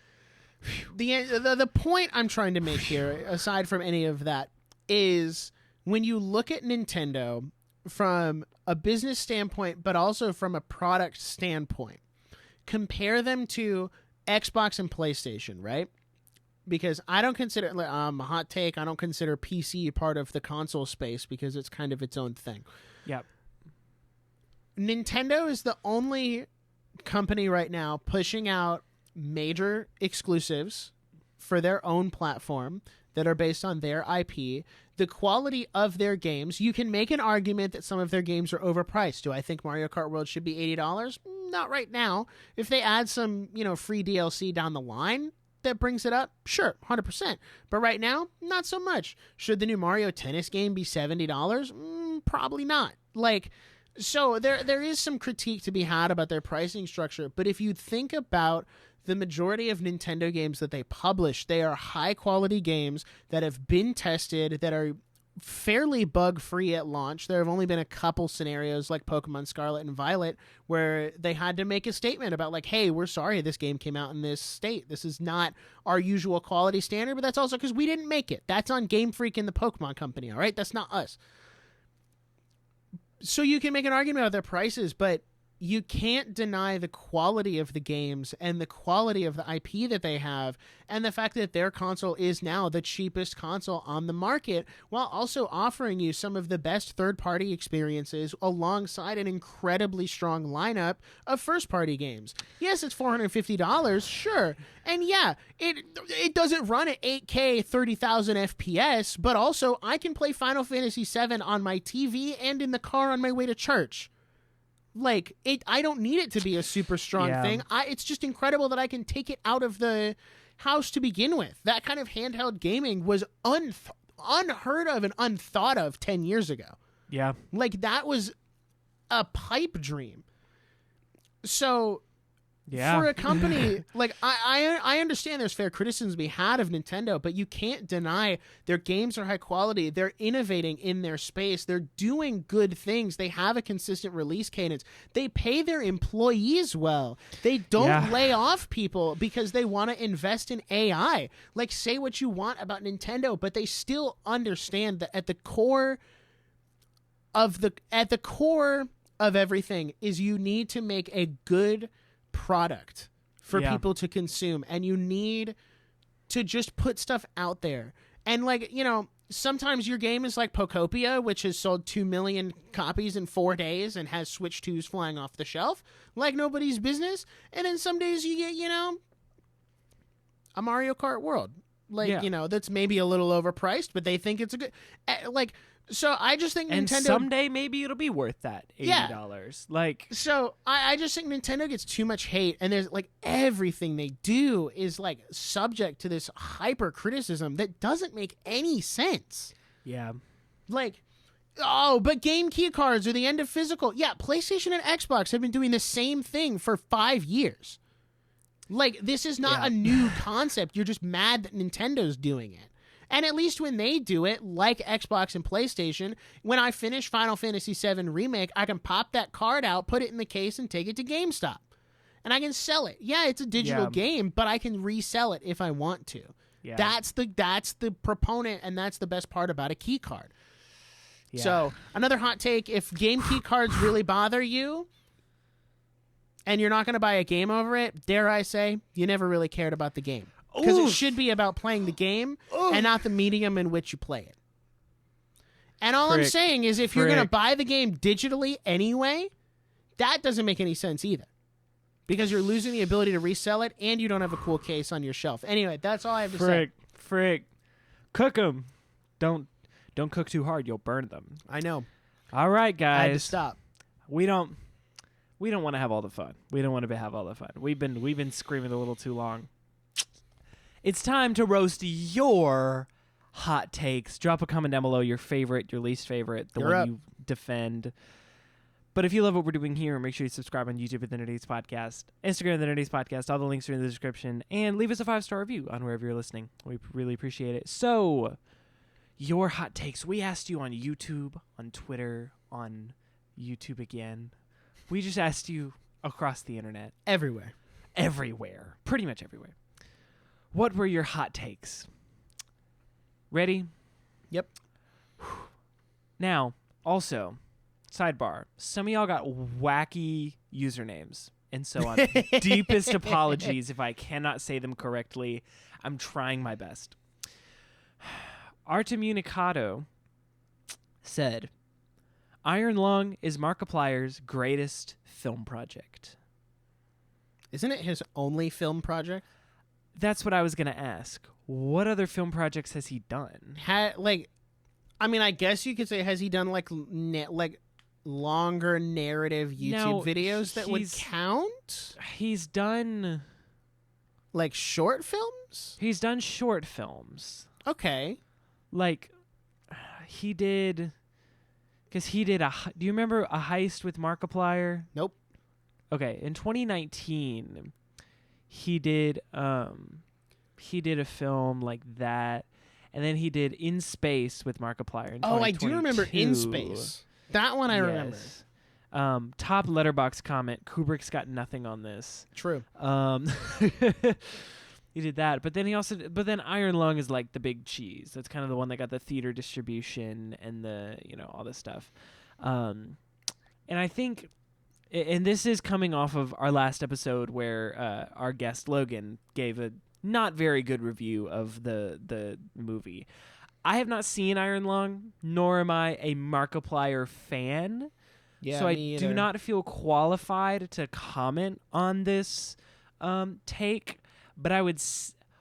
point I'm trying to make here, aside from any of that, is when you look at Nintendo from a business standpoint, but also from a product standpoint, compare them to Xbox and PlayStation, right? Because I don't consider, a hot take, I don't consider PC part of the console space because it's kind of its own thing. Yep. Nintendo is the only company right now pushing out major exclusives for their own platform that are based on their IP. The quality of their games, you can make an argument that some of their games are overpriced. Do I think Mario Kart World should be $80? Not right now. If they add some, free DLC down the line that brings it up, sure, 100%. But right now, not so much. Should the new Mario Tennis game be $70? Probably not. So there is some critique to be had about their pricing structure, but if you think about the majority of Nintendo games that they publish, they are high-quality games that have been tested, that are fairly bug-free at launch. There have only been a couple scenarios like Pokemon Scarlet and Violet where they had to make a statement about hey, we're sorry this game came out in this state. This is not our usual quality standard, but that's also because we didn't make it. That's on Game Freak and the Pokemon Company, all right? That's not us. So you can make an argument about their prices, but you can't deny the quality of the games and the quality of the IP that they have and the fact that their console is now the cheapest console on the market while also offering you some of the best third-party experiences alongside an incredibly strong lineup of first-party games. Yes, it's $450, sure. And yeah, it doesn't run at 8K 30,000 FPS, but also I can play Final Fantasy VII on my TV and in the car on my way to church. I don't need it to be a super strong thing. It's just incredible that I can take it out of the house to begin with. That kind of handheld gaming was unheard of and unthought of 10 years ago. Yeah. That was a pipe dream. So yeah. for a company, I understand there's fair criticism to be had of Nintendo, but you can't deny their games are high quality. They're innovating in their space. They're doing good things. They have a consistent release cadence. They pay their employees well. They don't lay off people because they want to invest in AI. Say what you want about Nintendo, but they still understand that at the core of everything is you need to make a good product for people to consume, and you need to just put stuff out there. And sometimes your game is like Pokopia, which has sold 2 million copies in 4 days and has Switch 2s flying off the shelf like nobody's business. And then some days you get a Mario Kart World that's maybe a little overpriced, but they think it's a good So I just think And Nintendo... someday maybe it'll be worth that $80. Like, So I just think Nintendo gets too much hate, and there's like everything they do is like subject to this hyper criticism that doesn't make any sense. yeah. Like, oh, but game key cards are the end of physical. Yeah, PlayStation and Xbox have been doing the same thing for 5 years. Like, this is not a new concept. You're just mad that Nintendo's doing it. And at least when they do it, like Xbox and PlayStation, when I finish Final Fantasy VII Remake, I can pop that card out, put it in the case, and take it to GameStop. And I can sell it. Yeah, it's a digital game, but I can resell it if I want to. Yeah. That's the proponent, and that's the best part about a key card. Yeah. So, another hot take, if game key cards really bother you, and you're not going to buy a game over it, dare I say, you never really cared about the game. Because it should be about playing the game and not the medium in which you play it. And all I'm saying is if you're going to buy the game digitally anyway, that doesn't make any sense either. Because you're losing the ability to resell it and you don't have a cool case on your shelf. Anyway, that's all I have to say. Frick. Cook them. Don't cook too hard. You'll burn them. I know. All right, guys. I had to stop. We don't want to have all the fun. We don't want to have all the fun. We've been screaming a little too long. It's time to roast your hot takes. Drop a comment down below, your favorite, your least favorite, the one you defend. But if you love what we're doing here, make sure you subscribe on YouTube at the Nerdiest Podcast, Instagram at the Nerdiest Podcast. All the links are in the description. And leave us a 5-star review on wherever you're listening. We really appreciate it. So, your hot takes. We asked you on YouTube, on Twitter, on YouTube again. We just asked you across the internet. Everywhere. Everywhere. Pretty much everywhere. What were your hot takes? Ready? Yep. Now, also, sidebar, some of y'all got wacky usernames. And so on deepest apologies if I cannot say them correctly. I'm trying my best. Artemunicado said, Iron Lung is Markiplier's greatest film project. Isn't it his only film project? That's what I was going to ask. What other film projects has he done? I guess you could say, has he done like longer narrative YouTube videos that would count? He's done like short films? He's done short films. Okay. Like he did, because he did do you remember A Heist with Markiplier? Nope. Okay, in 2019, he did a film like that, and then he did In Space with Markiplier. Oh, I do remember In Space. That one I remember. Top letterbox comment: Kubrick's got nothing on this. True. He did that, but then Iron Lung is like the big cheese. That's kind of the one that got the theater distribution and the all this stuff. And I think. And this is coming off of our last episode where our guest Logan gave a not very good review of the movie. I have not seen Iron Lung, nor am I a Markiplier fan. Yeah, so I me do either. not feel qualified to comment on this take. But I would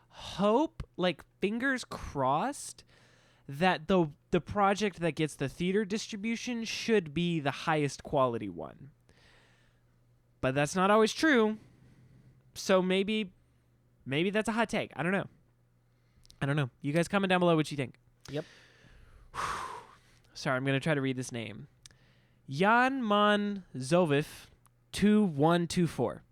hope, like fingers crossed, that the project that gets the theater distribution should be the highest quality one. But that's not always true. So maybe that's a hot take. I don't know. You guys comment down below what you think. Yep. Sorry, I'm going to try to read this name. Jan Man Zovif 2124.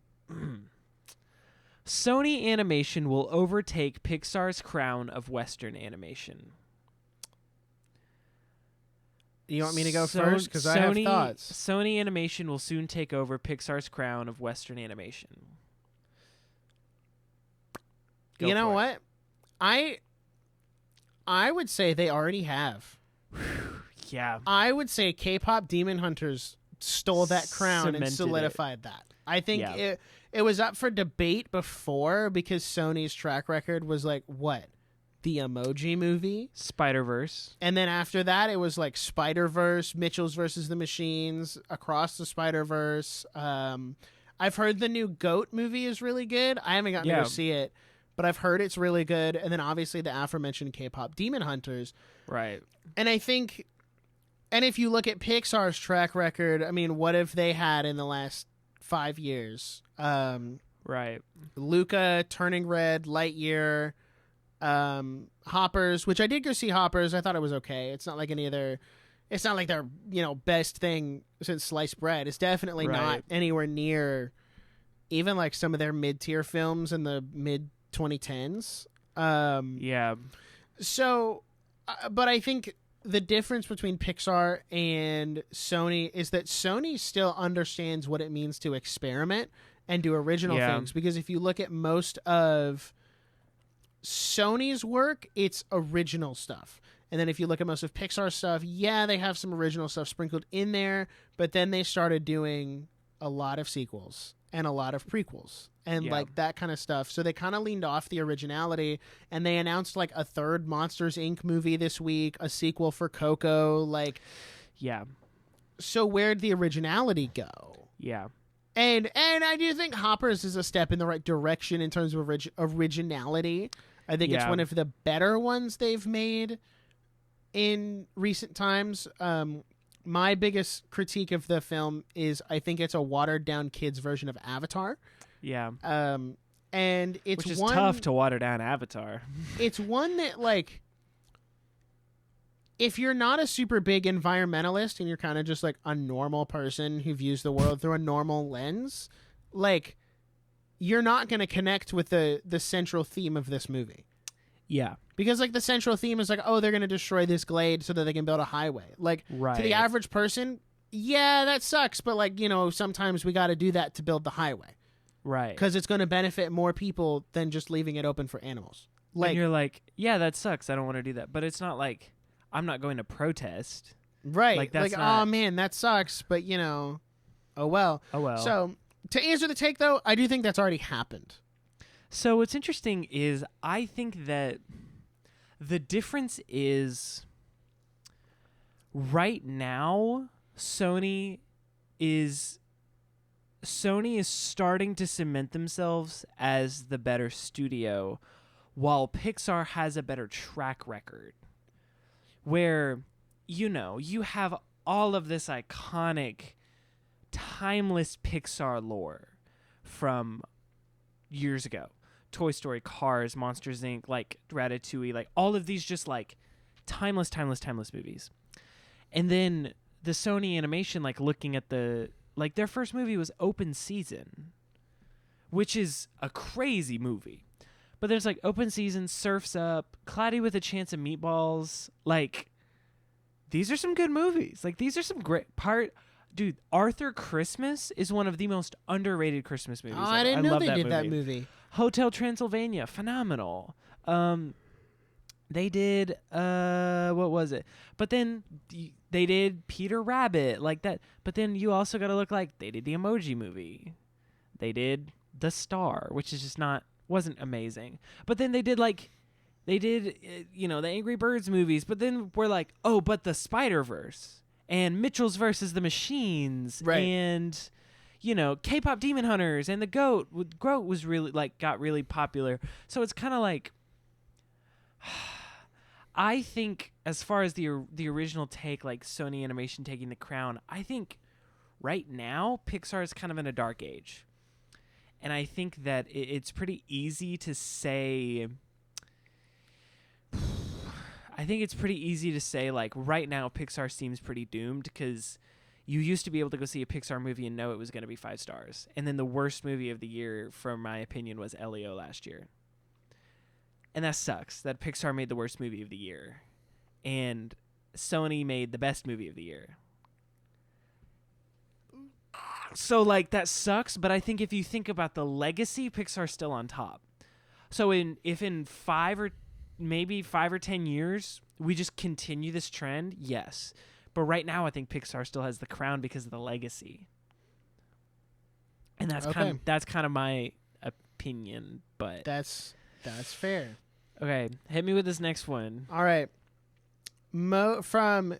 Sony Animation will overtake Pixar's crown of Western animation. You want me to go first? Because I have thoughts. Sony Animation will soon take over Pixar's crown of Western animation. You know what? I would say they already have. Yeah. I would say K-pop Demon Hunters stole that crown and solidified that. I think it was up for debate before because Sony's track record was like, what? The Emoji Movie, Spider-Verse, and then after that it was like Spider-Verse, Mitchell's versus the Machines, Across the Spider-Verse. I've heard the new Goat movie is really good. I haven't gotten to go see it, but I've heard it's really good. And then obviously the aforementioned K-pop Demon Hunters, right? And I think And if you look at Pixar's track record, I mean, what have they had in the last 5 years? Right. Luca, Turning Red, Lightyear, Hoppers, which I did go see Hoppers. I thought it was okay. It's not like any other. It's not like their best thing since sliced bread. It's definitely not anywhere near even like some of their mid-tier films in the mid 2010s. Yeah. So, but I think the difference between Pixar and Sony is that Sony still understands what it means to experiment and do original things. Because if you look at most of Sony's work, it's original stuff. And then if you look at most of Pixar's stuff, yeah, they have some original stuff sprinkled in there, but then they started doing a lot of sequels and a lot of prequels and like that kind of stuff. So they kind of leaned off the originality, and they announced like a third Monsters Inc. movie this week, a sequel for Coco. Like, yeah. So where'd the originality go? Yeah. And I do think Hoppers is a step in the right direction in terms of originality. I think it's one of the better ones they've made in recent times. My biggest critique of the film is I think it's a watered down kids version of Avatar. Yeah. And it's which is tough to water down Avatar. It's one that, like, if you're not a super big environmentalist and you're kind of just like a normal person who views the world through a normal lens, like, you're not going to connect with the central theme of this movie. Yeah. Because, like, the central theme is like, oh, they're going to destroy this glade so that they can build a highway. Like, to the average person, yeah, that sucks. But, like, sometimes we got to do that to build the highway. Right. Because it's going to benefit more people than just leaving it open for animals. Like, and you're like, yeah, that sucks. I don't want to do that. But it's not like I'm not going to protest. Right. Like, that's oh, man, that sucks. But, oh, well. Oh, well. So, to answer the take, though, I do think that's already happened. So what's interesting is I think that the difference is right now Sony is starting to cement themselves as the better studio, while Pixar has a better track record. Where, you have all of this iconic, timeless Pixar lore from years ago. Toy Story, Cars, Monsters Inc., like Ratatouille, like all of these just like timeless movies. And then the Sony Animation, like looking at their first movie was Open Season, which is a crazy movie. But there's like Open Season, Surf's Up, Cloudy with a Chance of Meatballs. Like, these are some good movies. Like, these are some great Dude, Arthur Christmas is one of the most underrated Christmas movies. Oh, I didn't know they did that movie. Hotel Transylvania, phenomenal. They did what was it? But then they did Peter Rabbit, like that. But then you also got to look like they did the Emoji Movie. They did The Star, which is just wasn't amazing. But then they did the Angry Birds movies. But then we're like, oh, but the Spider-Verse and Mitchell's versus the Machines, right? And K-pop Demon Hunters and the Goat was really got really popular. So it's kind of like, I think as far as the original take, like Sony Animation taking the crown, I think right now Pixar is kind of in a dark age. And I think that it's pretty easy to say, like, right now Pixar seems pretty doomed because you used to be able to go see a Pixar movie and know it was going to be 5 stars. And then the worst movie of the year, from my opinion, was Elio last year. And that sucks that Pixar made the worst movie of the year and Sony made the best movie of the year. So, like, that sucks, but I think if you think about the legacy, Pixar's still on top. So if in 5 or 10 years we just continue this trend, yes. But right now I think Pixar still has the crown because of the legacy. And that's kind of my opinion, but that's fair. Okay, hit me with this next one. All right. From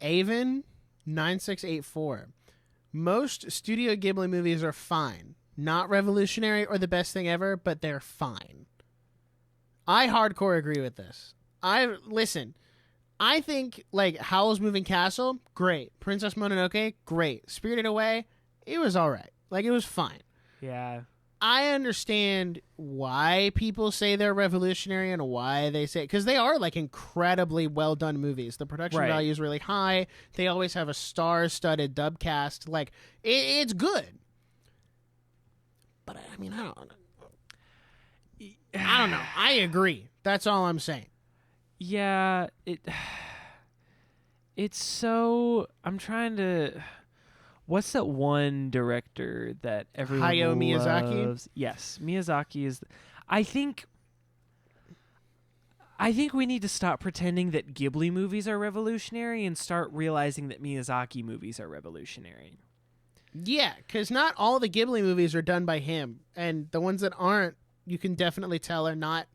Avon 9684. Most Studio Ghibli movies are fine. Not revolutionary or the best thing ever, but they're fine. I hardcore agree with this. Listen, I think, like, Howl's Moving Castle, great. Princess Mononoke, great. Spirited Away, it was all right. Like, it was fine. Yeah. I understand why people say they're revolutionary and why they say, because they are, like, incredibly well done movies. The production value is really high. They always have a star-studded dub cast. Like, it's good. But I mean, I don't know. I agree. That's all I'm saying. Yeah, it's so. I'm trying to. What's that one director that everyone Hayao Miyazaki? loves? Yes, Miyazaki is. I think we need to stop pretending that Ghibli movies are revolutionary and start realizing that Miyazaki movies are revolutionary. Yeah, because not all the Ghibli movies are done by him, and the ones that aren't, you can definitely tell are not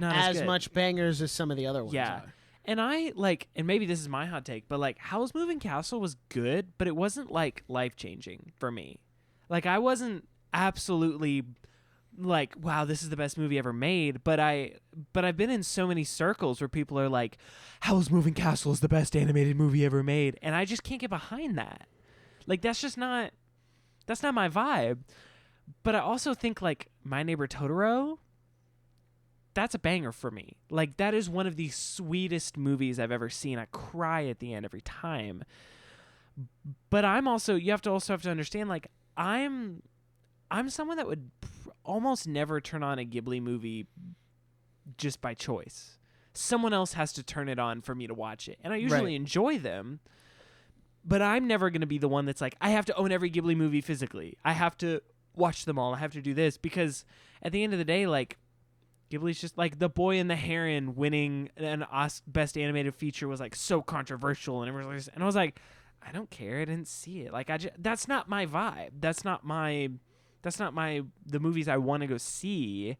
as much bangers as some of the other ones are. And I and maybe this is my hot take, but like Howl's Moving Castle was good, but it wasn't like life-changing for me. Like I wasn't absolutely like, wow, this is the best movie ever made, but I've been in so many circles where people are like, Howl's Moving Castle is the best animated movie ever made, and I just can't get behind that. Like that's not my vibe. But I also think like My Neighbor Totoro, that's a banger for me. Like that is one of the sweetest movies I've ever seen. I cry at the end every time. But I'm also, you have to understand, like I'm someone that would almost never turn on a Ghibli movie just by choice. Someone else has to turn it on for me to watch it. And I usually enjoy them. But I'm never going to be the one that's like, I have to own every Ghibli movie physically. I have to watch them all. I have to do this. Because at the end of the day, like, Ghibli's just like The Boy and the Heron winning an Best Animated Feature was like so controversial. And I was like, I don't care. I didn't see it. Like, that's not my vibe. That's not the movies I want to go see.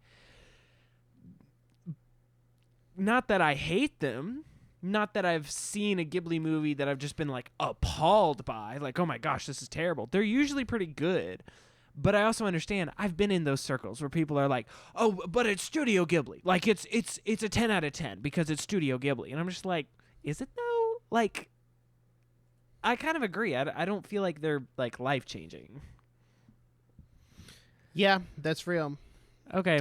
Not that I hate them. Not that I've seen a Ghibli movie that I've just been like appalled by, like, oh my gosh, this is terrible. They're usually pretty good. But I also understand I've been in those circles where people are like, oh, but it's Studio Ghibli. Like it's a 10 out of 10 because it's Studio Ghibli. And I'm just like, is it though? Like, I kind of agree. I don't feel like they're like life changing. Yeah, that's real. Okay.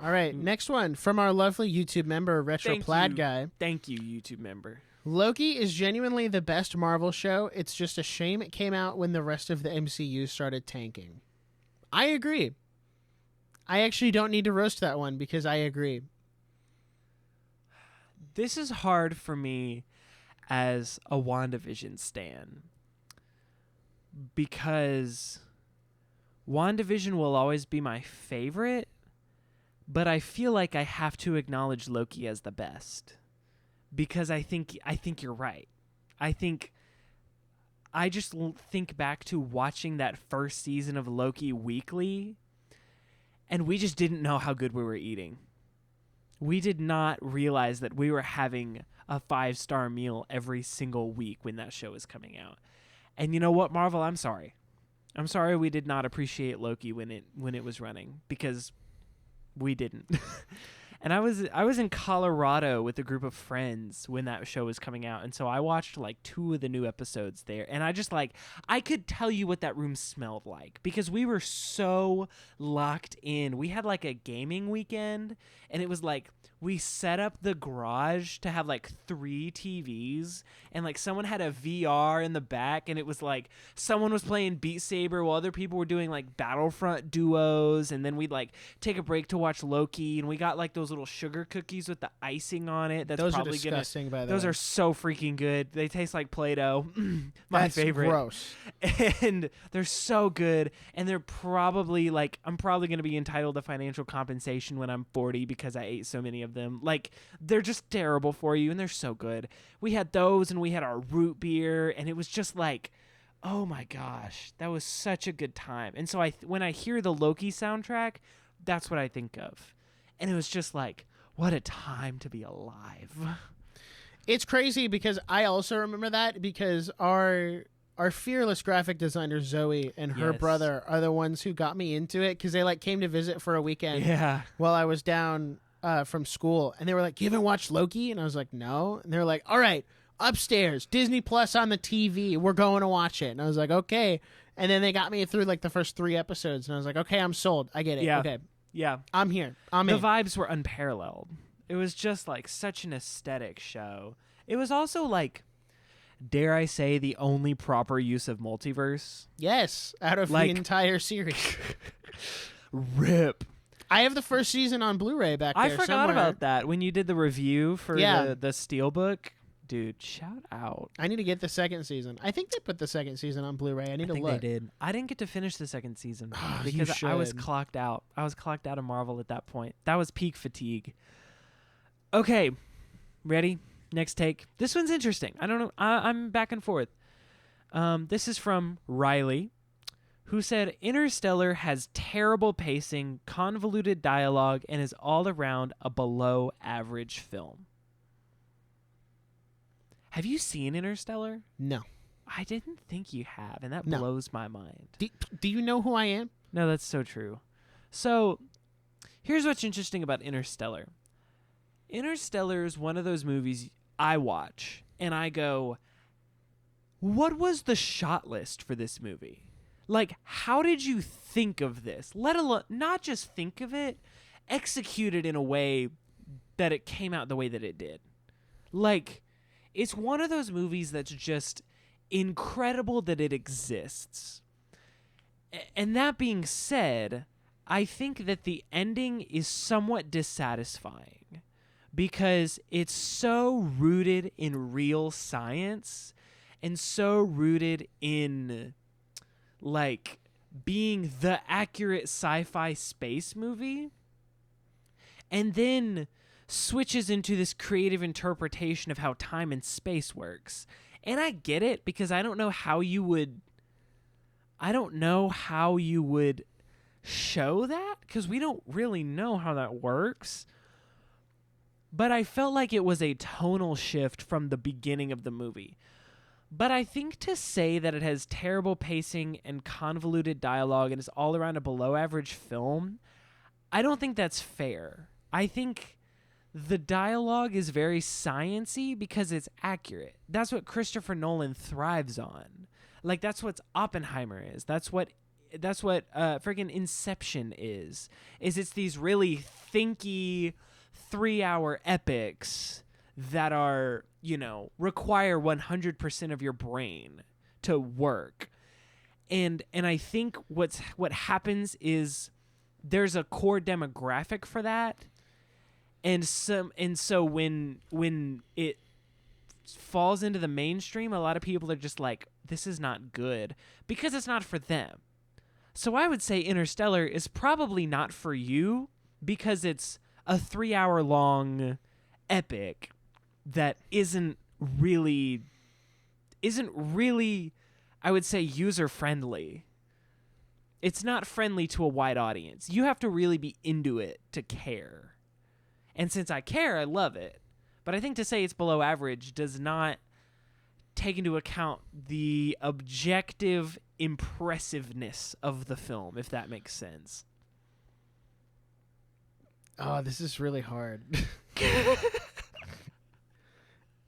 All right, next one from our lovely YouTube member, Retro Plaid Guy. Thank you, YouTube member. Loki is genuinely the best Marvel show. It's just a shame it came out when the rest of the MCU started tanking. I agree. I actually don't need to roast that one because I agree. This is hard for me as a WandaVision stan because WandaVision will always be my favorite. But I feel like I have to acknowledge Loki as the best because I think you're right. I just think back to watching that first season of Loki weekly, and we just didn't know how good we were eating. We did not realize that we were having a 5-star meal every single week when that show was coming out. And you know what, Marvel? I'm sorry. I'm sorry we did not appreciate Loki when it was running because we didn't. And I was in Colorado with a group of friends when that show was coming out, and so I watched like 2 of the new episodes there, and I just like I could tell you what that room smelled like because we were so locked in. We had like a gaming weekend, and it was like we set up the garage to have like 3 TVs, and like someone had a VR in the back, and it was like someone was playing Beat Saber while other people were doing like Battlefront duos, and then we'd like take a break to watch Loki, and we got like those little sugar cookies with the icing on it. Those probably are disgusting, by the way. Those are so freaking good. They taste like Play-Doh. That's favorite. Gross. And they're so good, and they're probably like I'm probably going to be entitled to financial compensation when I'm 40 because I ate so many of them. Like they're just terrible for you, and they're so good. We had those, and we had our root beer, and it was just like, oh my gosh, that was such a good time. And so when I hear the Loki soundtrack, that's what I think of. And it was just like, what a time to be alive. It's crazy because I also remember that because our fearless graphic designer Zoe and her brother are the ones who got me into it because they like came to visit for a weekend while I was down from school, and they were like, "You haven't watched Loki?" And I was like, "No." And they were like, "All right, upstairs, Disney Plus on the TV. We're going to watch it." And I was like, "Okay." And then they got me through like the first 3 episodes, and I was like, "Okay, I'm sold. I get it. Yeah. Okay, Yeah. I'm here. I'm The in." vibes were unparalleled. It was just like such an aesthetic show. It was also like, dare I say, the only proper use of multiverse. Yes, out of Like- the entire series. Rip. I have the first season on Blu-ray back there I forgot somewhere. about that when you did the review for Yeah. the Steelbook. Dude, shout out. I need to get the second season. I think they put the second season on Blu-ray. I need I to think look. they did. I didn't get to finish the second season Oh, you because I was should. clocked out. I was clocked out of Marvel at that point. That was peak fatigue. Okay, ready? Next take. This one's interesting. I don't know. I'm back and forth. This is from Riley, who said Interstellar has terrible pacing, convoluted dialogue, and is all around a below average film. Have you seen Interstellar? No. I didn't think you have, and that No. blows my mind. Do you know who I am? No, that's so true. So, here's what's interesting about Interstellar. Interstellar is one of those movies I watch, and I go, what was the shot list for this movie? Like, how did you think of this? Let alone, not just think of it, execute it in a way that it came out the way that it did. Like, it's one of those movies that's just incredible that it exists. And that being said, I think that the ending is somewhat dissatisfying because it's so rooted in real science and so rooted in like being the accurate sci-fi space movie, and then switches into this creative interpretation of how time and space works. And I get it because I don't know how you would show that because we don't really know how that works. But I felt like it was a tonal shift from the beginning of the movie. But I think to say that it has terrible pacing and convoluted dialogue and is all around a below average film, I don't think that's fair. I think the dialogue is very science-y because it's accurate. That's what Christopher Nolan thrives on. Like, that's what Oppenheimer is. That's what friggin' Inception is it's these really thinky 3-hour epics that are, require 100% of your brain to work. And I think what happens is there's a core demographic for that. And so when it falls into the mainstream, a lot of people are just like, this is not good because it's not for them. So I would say Interstellar is probably not for you because it's a 3-hour long epic that isn't really, I would say, user friendly. It's not friendly to a wide audience. You have to really be into it to care. And since I care, I love it. But I think to say it's below average does not take into account the objective impressiveness of the film, if that makes sense. Oh, this is really hard.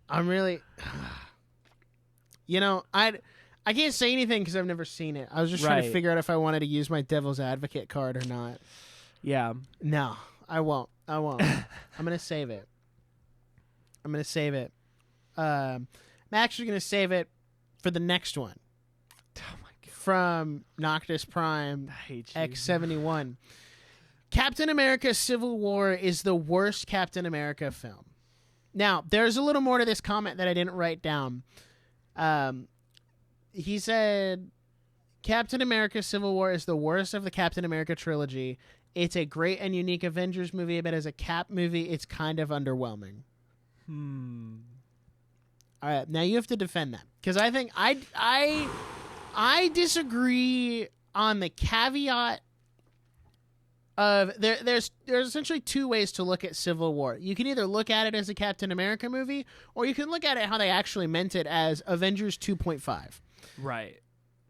I'm really... I can't say anything because I've never seen it. I was just trying to Right. figure out if I wanted to use my devil's advocate card or not. Yeah. No, I won't. I'm going to save it. I'm actually going to save it for the next one. Oh my god. From Noctis Prime I hate you. X71. Captain America Civil War is the worst Captain America film. Now, there's a little more to this comment that I didn't write down. He said, Captain America Civil War is the worst of the Captain America trilogy. It's a great and unique Avengers movie, but as a Cap movie, it's kind of underwhelming. All right, now you have to defend that. Because I think I disagree on the caveat of there's essentially 2 ways to look at Civil War. You can either look at it as a Captain America movie, or you can look at it how they actually meant it as Avengers 2.5. Right.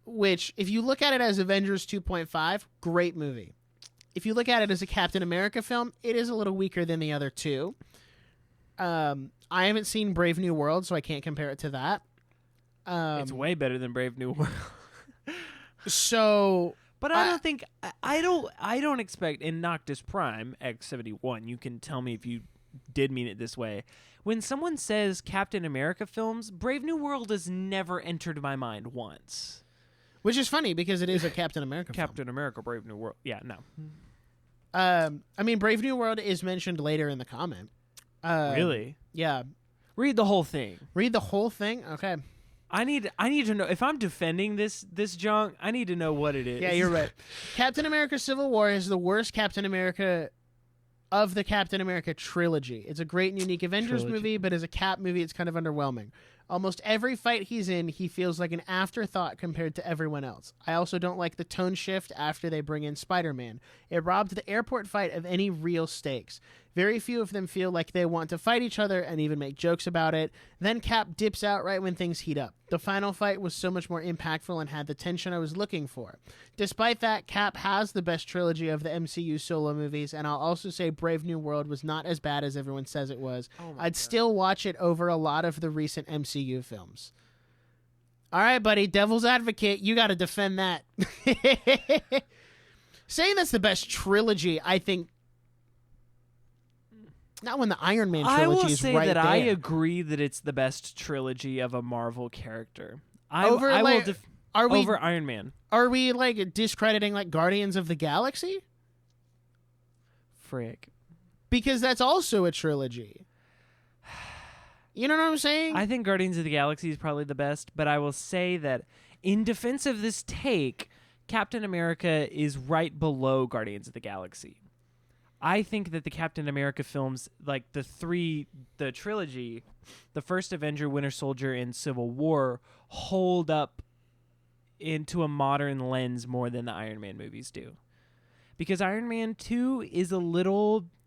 Which, if you look at it as Avengers 2.5, great movie. if you look at it as a Captain America film, it is a little weaker than the other two. I haven't seen Brave New World, so I can't compare it to that. It's way better than Brave New World. So, but I don't think I don't expect in Noctis Prime X-71. You can tell me if you did mean it this way. When someone says Captain America films, Brave New World has never entered my mind once. Which is funny because it is a Captain America film. Captain America, Brave New World. Yeah, no. I mean, Brave New World is mentioned later in the comment. Really? Yeah. Read the whole thing. Read the whole thing? Okay. I need to know if I'm defending this junk. I need to know what it is. Yeah, you're right. Captain America: Civil War is the worst Captain America of the Captain America trilogy. It's a great and unique Avengers movie, but as a Cap movie, it's kind of underwhelming. Almost every fight he's in, he feels like an afterthought compared to everyone else. I also don't like the tone shift after they bring in Spider-Man. It robbed the airport fight of any real stakes. Very few of them feel like they want to fight each other and even make jokes about it. Then Cap dips out right when things heat up. The final fight was so much more impactful and had the tension I was looking for. Despite that, Cap has the best trilogy of the MCU solo movies, and I'll also say Brave New World was not as bad as everyone says it was. I'd still watch it over a lot of the recent MCU films. All right, buddy, devil's advocate, you got to defend that. Saying that's the best trilogy, I think. Not when the Iron Man trilogy is right there. I will say that I agree that it's the best trilogy of a Marvel character. Over Iron Man. Are we like discrediting like Guardians of the Galaxy? Frick. Because that's also a trilogy. You know what I'm saying? I think Guardians of the Galaxy is probably the best, but I will say that in defense of this take, Captain America is right below Guardians of the Galaxy. I think that the Captain America films, like the trilogy, the first Avenger, Winter Soldier, and Civil War, hold up into a modern lens more than the Iron Man movies do. Because Iron Man 2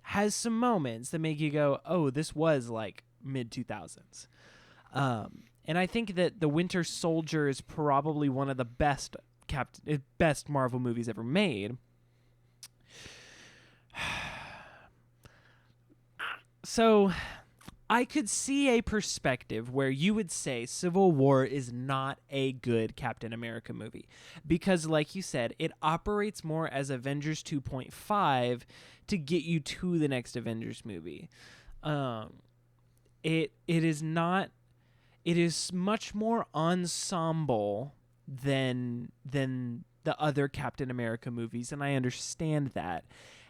has some moments that make you go, oh, this was like mid-2000s. And I think that the Winter Soldier is probably one of the best Marvel movies ever made. So I could see a perspective where you would say Civil War is not a good Captain America movie because, like you said, it operates more as Avengers 2.5 to get you to the next Avengers movie. It is not. It is much more ensemble than the other Captain America movies, and I understand that.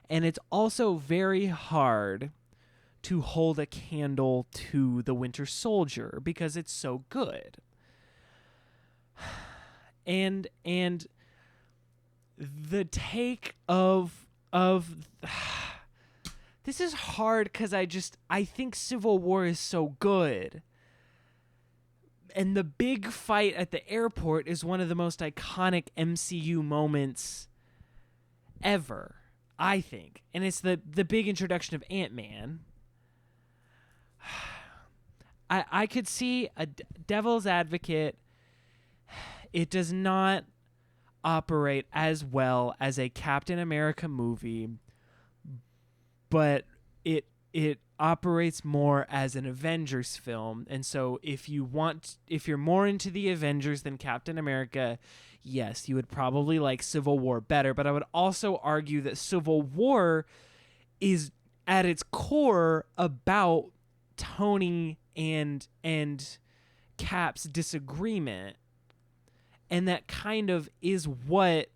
And it's also very hard to hold a candle to the Winter Soldier because it's so good. And the take of this is hard because I think Civil War is so good. And the big fight at the airport is one of the most iconic MCU moments ever, I think. And it's the big introduction of Ant-Man. I could see a devil's advocate. It does not operate as well as a Captain America movie, but it operates more as an Avengers film. And so if you're more into the Avengers than Captain America, yes, you would probably like Civil War better. But I would also argue that Civil War is at its core about Tony and Cap's disagreement, and that kind of is what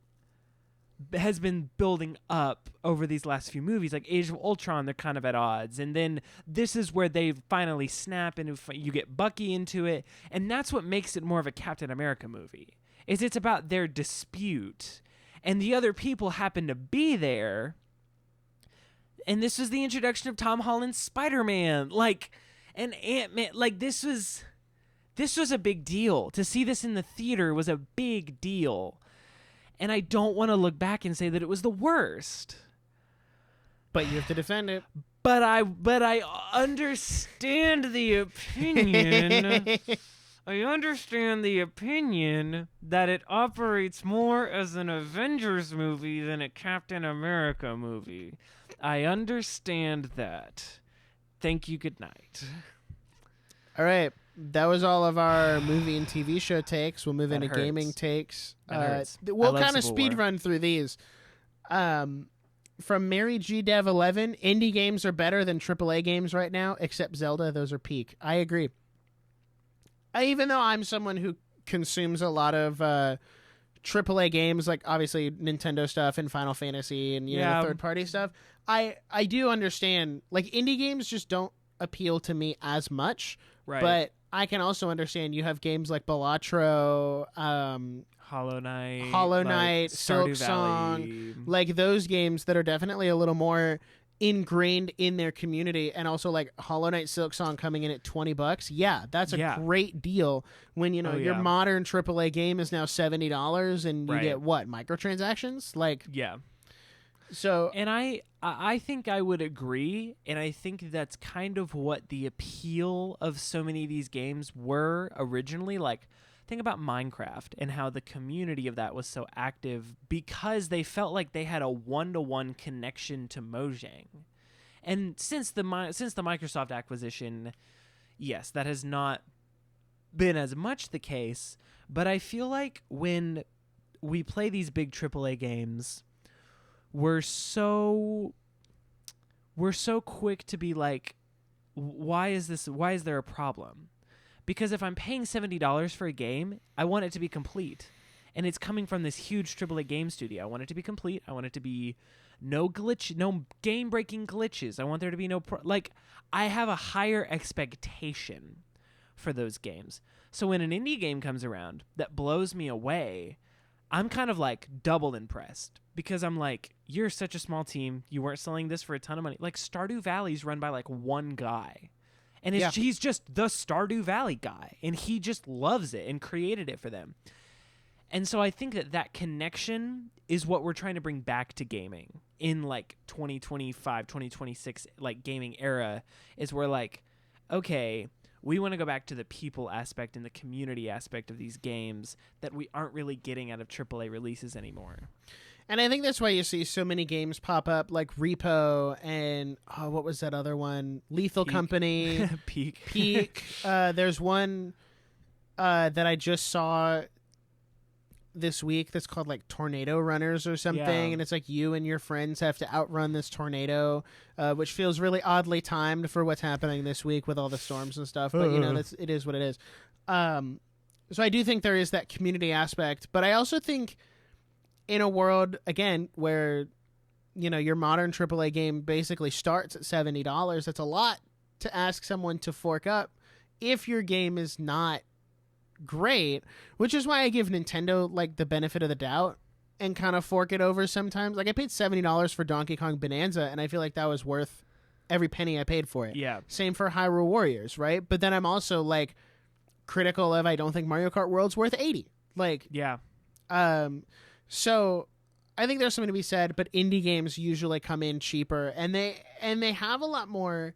has been building up over these last few movies. Like Age of Ultron, they're kind of at odds, and then this is where they finally snap and you get Bucky into it, and that's what makes it more of a Captain America movie. It's about their dispute, and the other people happen to be there. And this was the introduction of Tom Holland's Spider-Man, and Ant-Man. This was a big deal. To see this in the theater was a big deal. And I don't want to look back and say that it was the worst. But you have to defend it. But I understand the opinion. I understand the opinion that it operates more as an Avengers movie than a Captain America movie. I understand that. Thank you, good night. All right. That was all of our movie and TV show takes. We'll move into hurts. gaming takes. I We'll love kind of Civil speed War. run through these. From Mary G. Dev 11, indie games are better than AAA games right now, except Zelda. Those are peak. I agree. Even though I'm someone who consumes a lot of AAA games, like obviously Nintendo stuff and Final Fantasy and the third-party stuff, I do understand. Like indie games just don't appeal to me as much. Right. But I can also understand you have games like Balatro, Hollow Knight, like Stardew Silk Song, Valley. like those games that are definitely a little more ingrained in their community, and also like Hollow Knight, Silk Song coming in at $20. Yeah, that's a great deal when your modern AAA game is now $70 and you get what, microtransactions? Like So, and I think I would agree, and I think that's kind of what the appeal of so many of these games were originally. Like, think about Minecraft and how the community of that was so active because they felt like they had a one-to-one connection to Mojang. And since the Microsoft acquisition, yes, that has not been as much the case, but I feel like when we play these big AAA games, we're so quick to be like, why is there a problem? Because if I'm paying $70 for a game, I want it to be complete. And it's coming from this huge AAA game studio. I want it to be complete. I want it to be no game-breaking glitches. I want there to be I have a higher expectation for those games. So when an indie game comes around that blows me away, I'm kind of like double impressed because I'm like, you're such a small team. You weren't selling this for a ton of money. Like Stardew Valley's run by like one guy. And he's just the Stardew Valley guy. And he just loves it and created it for them. And so I think that connection is what we're trying to bring back to gaming in like 2025, 2026, like gaming era, is where like, okay, we want to go back to the people aspect and the community aspect of these games that we aren't really getting out of AAA releases anymore. And I think that's why you see so many games pop up like Repo and what was that other one? Lethal Company. Peak. There's one that I just saw this week that's called like Tornado Runners or something, and it's like you and your friends have to outrun this tornado, which feels really oddly timed for what's happening this week with all the storms and stuff, but it is what it is. So I do think there is that community aspect, but I also think in a world again where your modern AAA game basically starts at $70, that's a lot to ask someone to fork up if your game is not great, which is why I give Nintendo like the benefit of the doubt and kind of fork it over sometimes. Like I paid $70 for Donkey Kong Bonanza and I feel like that was worth every penny I paid for it. Yeah. Same for Hyrule Warriors, right? But then I'm also like critical of I don't think Mario Kart World's worth $80. Like so I think there's something to be said, but indie games usually come in cheaper and they have a lot more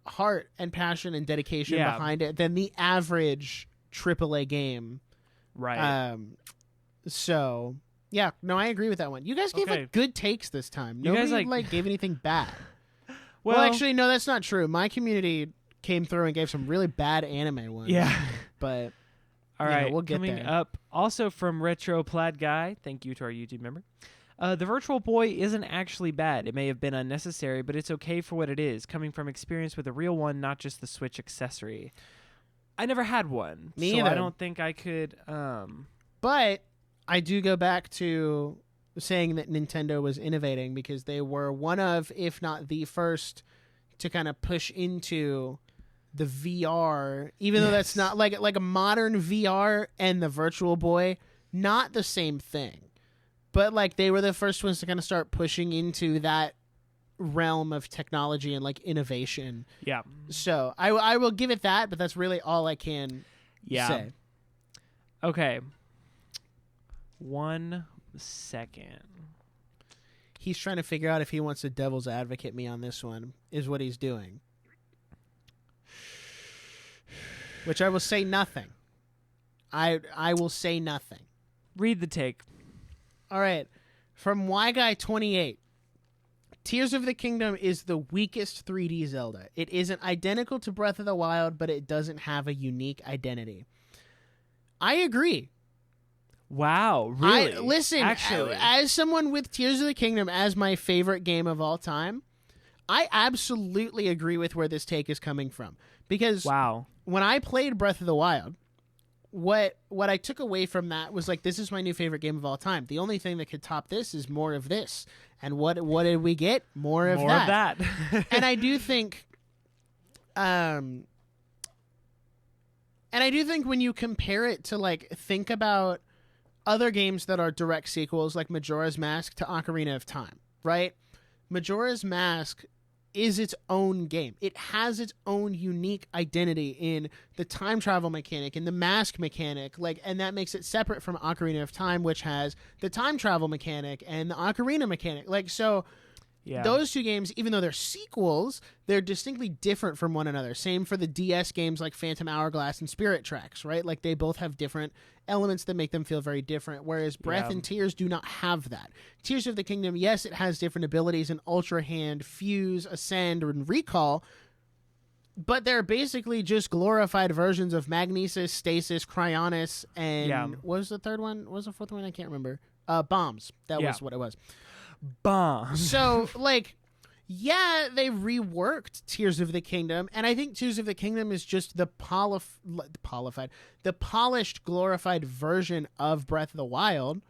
heart and passion and dedication behind it than the average AAA game. Right. So yeah, no, I agree with that one. You guys gave like good takes this time. Nobody like gave anything bad. Well, actually, no, that's not true. My community came through and gave some really bad anime ones. Yeah. But all right, we'll get coming there. up also from Retro Plaid Guy. Thank you to our YouTube member. The Virtual Boy isn't actually bad. It may have been unnecessary, but it's okay for what it is, coming from experience with a real one, not just the Switch accessory. I never had one. Me so either. I don't think I could. But I do go back to saying that Nintendo was innovating because they were one of, if not the first, to kind of push into the VR, even though that's not like a modern VR and the Virtual Boy, not the same thing. But like they were the first ones to kind of start pushing into that realm of technology and like innovation. Yeah. So I will give it that, but that's really all I can say. Okay. 1 second. He's trying to figure out if he wants to devil's advocate me on this one, is what he's doing. Which I will say nothing. I will say nothing. Read the take. All right. From YGuy28. Tears of the Kingdom is the weakest 3D Zelda. It isn't identical to Breath of the Wild, but it doesn't have a unique identity. I agree. Wow, really? Listen, actually, as someone with Tears of the Kingdom as my favorite game of all time, I absolutely agree with where this take is coming from. Because when I played Breath of the Wild, what I took away from that was like, this is my new favorite game of all time. The only thing that could top this is more of this. And what did we get? More of that. And I do think when you compare it to, like, think about other games that are direct sequels like Majora's Mask to Ocarina of Time, right? Majora's Mask is its own game. It has its own unique identity in the time travel mechanic and the mask mechanic, and that makes it separate from Ocarina of Time, which has the time travel mechanic and the ocarina mechanic. Those two games, even though they're sequels, they're distinctly different from one another. Same for the DS games like Phantom Hourglass and Spirit Tracks, right? Like, they both have different elements that make them feel very different, whereas Breath and Tears do not have that. Tears of the Kingdom, yes, it has different abilities in Ultra Hand, Fuse, Ascend, and Recall, but they're basically just glorified versions of Magnesis, Stasis, Cryonis, and what was the third one? What was the fourth one? I can't remember. Bombs. That was what it was. Bomb. So, they reworked Tears of the Kingdom, and I think Tears of the Kingdom is just the polished, glorified version of Breath of the Wild,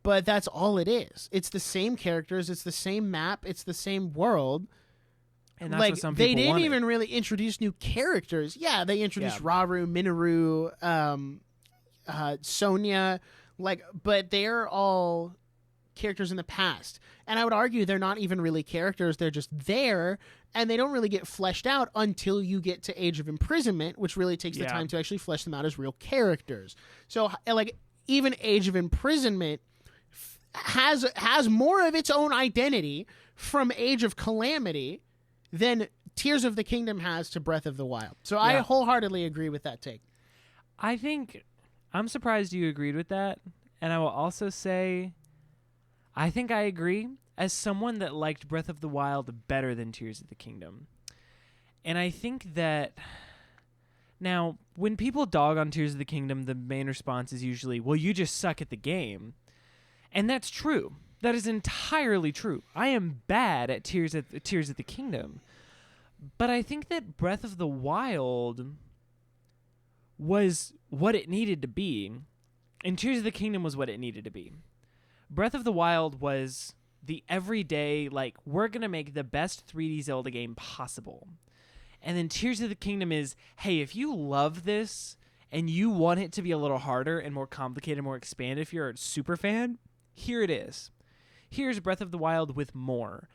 but that's all it is. It's the same characters, it's the same map, it's the same world. And that's what some people they didn't wanted. even really introduce new characters. Yeah, they introduced Rauru, Minoru, Sonya, but they're all characters in the past, and I would argue they're not even really characters. They're just there, and they don't really get fleshed out until you get to Age of Imprisonment, which really takes the time to actually flesh them out as real characters. So even Age of Imprisonment has more of its own identity from Age of Calamity than Tears of the Kingdom has to Breath of the Wild. So I wholeheartedly agree with that take. I'm surprised you agreed with that, and I will also say I think I agree as someone that liked Breath of the Wild better than Tears of the Kingdom. And I think that now, when people dog on Tears of the Kingdom, the main response is usually, well, you just suck at the game. And that's true. That is entirely true. I am bad at Tears of the Kingdom. But I think that Breath of the Wild was what it needed to be, and Tears of the Kingdom was what it needed to be. Breath of the Wild was the everyday, we're going to make the best 3D Zelda game possible. And then Tears of the Kingdom is, hey, if you love this and you want it to be a little harder and more complicated, more expanded, if you're a super fan, here it is. Here's Breath of the Wild with more.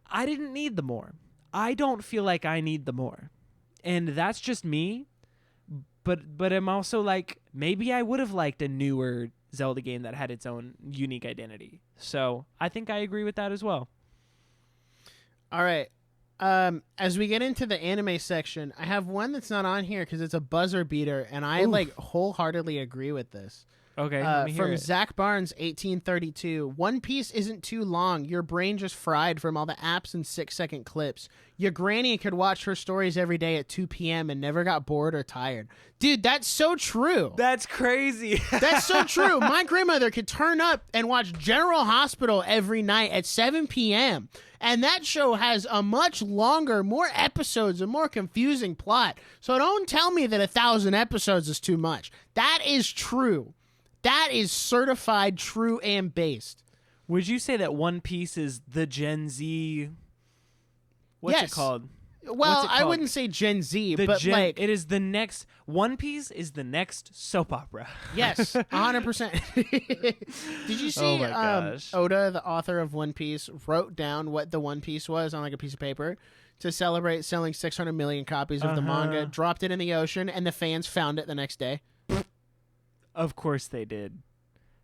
I didn't need the more. I don't feel like I need the more. And that's just me. But I'm also maybe I would have liked a newer Zelda game that had its own unique identity. So I think I agree with that as well. All right. As we get into the anime section, I have one that's not on here because it's a buzzer beater, and I wholeheartedly agree with this. Okay, let me hear from it. Zach Barnes, 1832. One Piece isn't too long. Your brain just fried from all the apps and 6-second clips. Your granny could watch her stories every day at 2 p.m. and never got bored or tired. Dude, that's so true. That's crazy. That's so true. My grandmother could turn up and watch General Hospital every night at 7 p.m. And that show has a much longer, more episodes, and more confusing plot. So don't tell me that 1,000 episodes is too much. That is true. That is certified true and based. Would you say that One Piece is the Gen Z? What's it called? Well, I wouldn't say Gen Z, but it is the next. One Piece is the next soap opera. Yes, 100%. Did you see Oda, the author of One Piece, wrote down what the One Piece was on a piece of paper to celebrate selling 600 million copies of the manga, dropped it in the ocean, and the fans found it the next day? Of course they did.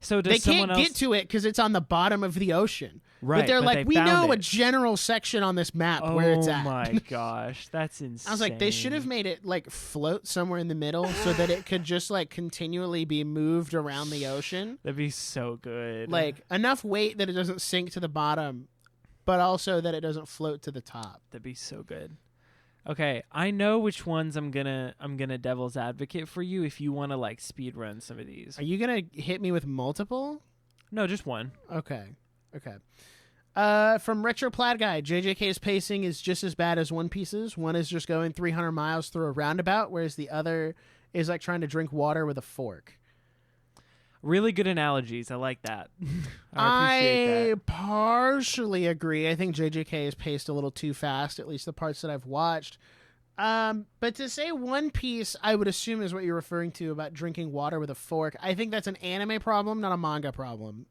So does they someone can't else... get to it because it's on the bottom of the ocean. Right, but they're but like, they we found know it. a general section on this map where it's at. Oh my gosh, that's insane. I was like, they should have made it like float somewhere in the middle so that it could just like continually be moved around the ocean. That'd be so good. Like enough weight that it doesn't sink to the bottom, but also that it doesn't float to the top. That'd be so good. Okay, I know which ones I'm gonna devil's advocate for you if you want to like speed run some of these. Are you gonna hit me with multiple? No, just one. Okay. From Retro Plaid Guy, JJK's pacing is just as bad as One Piece's. One is just going 300 miles through a roundabout, whereas the other is like trying to drink water with a fork. Really good analogies. I like that. I appreciate that. Partially agree. I think JJK is paced a little too fast, at least the parts that I've watched. But to say One Piece, I would assume is what you're referring to about drinking water with a fork. I think that's an anime problem, not a manga problem.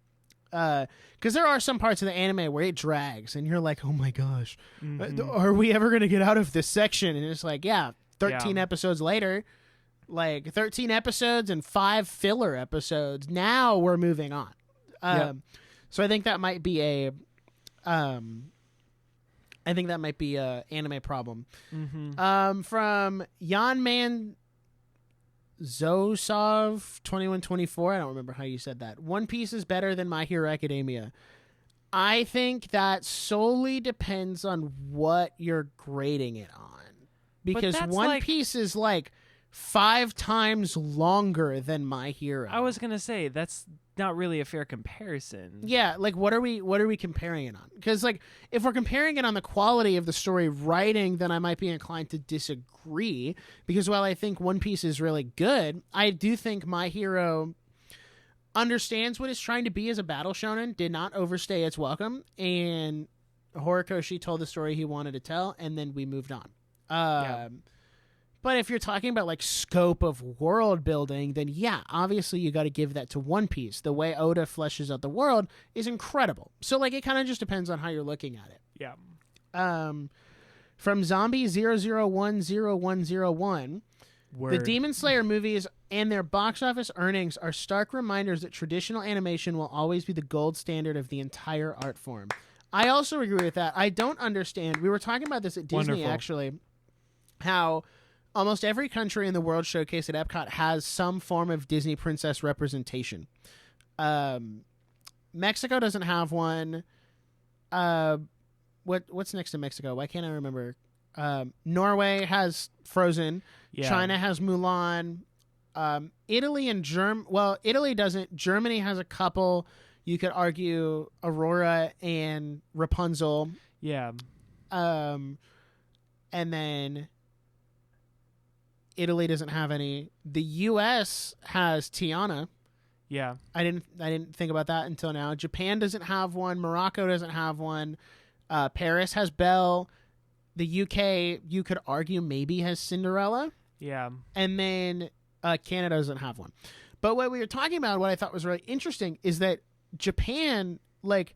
Because there are some parts of the anime where it drags, and you're like, oh my gosh, are we ever going to get out of this section? And it's like, 13 episodes later, like 13 episodes and 5 filler episodes. Now we're moving on. So I think that might be a anime problem. From Jan Man Zosov 2124, I don't remember how you said that. One Piece is better than My Hero Academia. I think that solely depends on what you're grading it on. Because One Piece is like 5 times longer than My Hero. I was gonna say that's not really a fair comparison. Yeah, like what are we comparing it on? Because like if we're comparing it on the quality of the story writing, then I might be inclined to disagree. Because while I think One Piece is really good, I do think My Hero understands what it's trying to be as a battle shonen, did not overstay its welcome, and Horikoshi told the story he wanted to tell, and then we moved on. But if you're talking about like scope of world building, then obviously you got to give that to One Piece. The way Oda fleshes out the world is incredible. So like it kind of just depends on how you're looking at it. Yeah. From Zombie 00010101, the Demon Slayer movies and their box office earnings are stark reminders that traditional animation will always be the gold standard of the entire art form. I also agree with that. I don't understand. We were talking about this at Disney, actually, how almost every country in the World Showcase at Epcot has some form of Disney princess representation. Mexico doesn't have one. What's next to Mexico? Why can't I remember? Norway has Frozen. Yeah. China has Mulan. Italy and Italy doesn't. Germany has a couple. You could argue Aurora and Rapunzel. Yeah. And then Italy doesn't have any. The U.S. has Tiana. Yeah. I didn't think about that until now. Japan doesn't have one. Morocco doesn't have one. Paris has Belle. The U.K., you could argue, maybe has Cinderella. Yeah. And then Canada doesn't have one. But what we were talking about, what I thought was really interesting, is that Japan, like,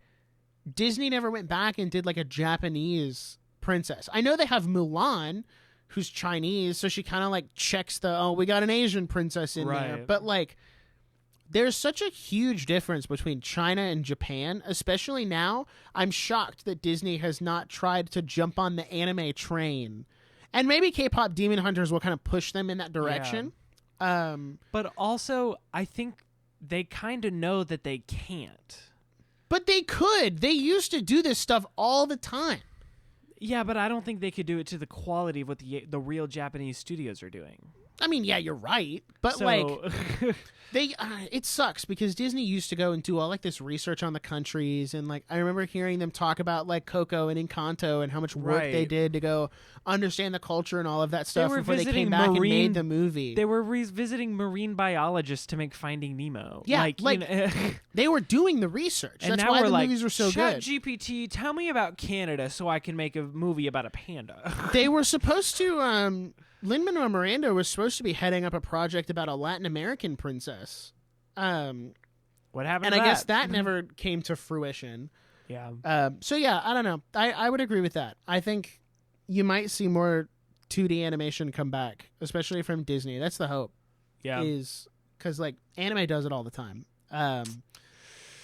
Disney never went back and did, like, a Japanese princess. I know they have Mulan, who's Chinese, so she kind of, like, checks we got an Asian princess in there. But, like, there's such a huge difference between China and Japan, especially now. I'm shocked that Disney has not tried to jump on the anime train. And maybe K-pop Demon Hunters will kind of push them in that direction. Yeah. But also, I think they kind of know that they can't. But they could. They used to do this stuff all the time. Yeah, but I don't think they could do it to the quality of what the real Japanese studios are doing. I mean, yeah, you're right. But, it sucks because Disney used to go and do all, like, this research on the countries. And, like, I remember hearing them talk about, like, Coco and Encanto and how much work they did to go understand the culture and all of that stuff before they came back and made the movie. They were visiting marine biologists to make Finding Nemo. Yeah, they were doing the research. And that's now why we're the like, movies were so good. ChatGPT, tell me about Canada so I can make a movie about a panda. They were supposed to... Lin-Manuel Miranda was supposed to be heading up a project about a Latin American princess. What happened to that? And I guess that never came to fruition. Yeah. So, yeah, I don't know. I would agree with that. I think you might see more 2D animation come back, especially from Disney. That's the hope. Yeah. Is because, like, anime does it all the time. All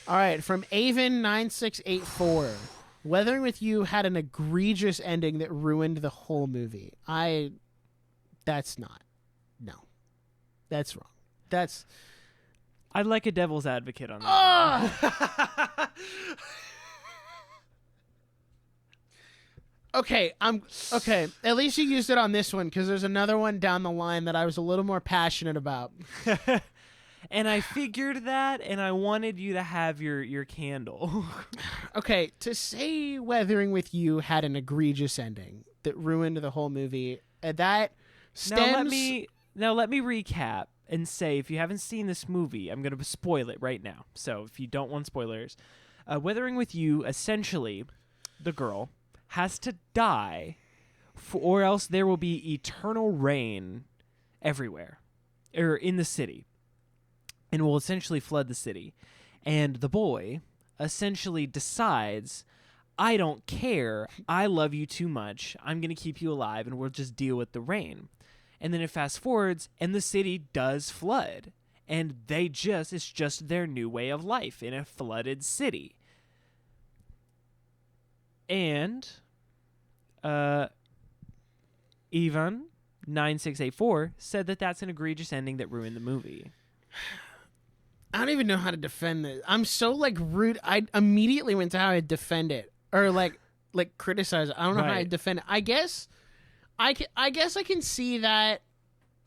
right, from Avon9684. Weathering with You had an egregious ending that ruined the whole movie. That's not. No. That's wrong. I'd like a devil's advocate on that. Okay, okay. At least you used it on this one because there's another one down the line that I was a little more passionate about. And I figured that, and I wanted you to have your candle. Okay, to say Weathering with You had an egregious ending that ruined the whole movie, that stems... Now let me recap and say, if you haven't seen this movie, I'm going to spoil it right now. So if you don't want spoilers, Weathering with You, essentially, the girl has to die, or else there will be eternal rain everywhere, or in the city, and will essentially flood the city. And the boy essentially decides, I don't care, I love you too much, I'm going to keep you alive, and we'll just deal with the rain. And then it fast forwards, and the city does flood. And it's just their new way of life in a flooded city. And Ivan9684 said that that's an egregious ending that ruined the movie. I don't even know how to defend this. I'm so rude. I immediately went to how I defend it or criticize it. I don't know how I defend it. I guess I can see that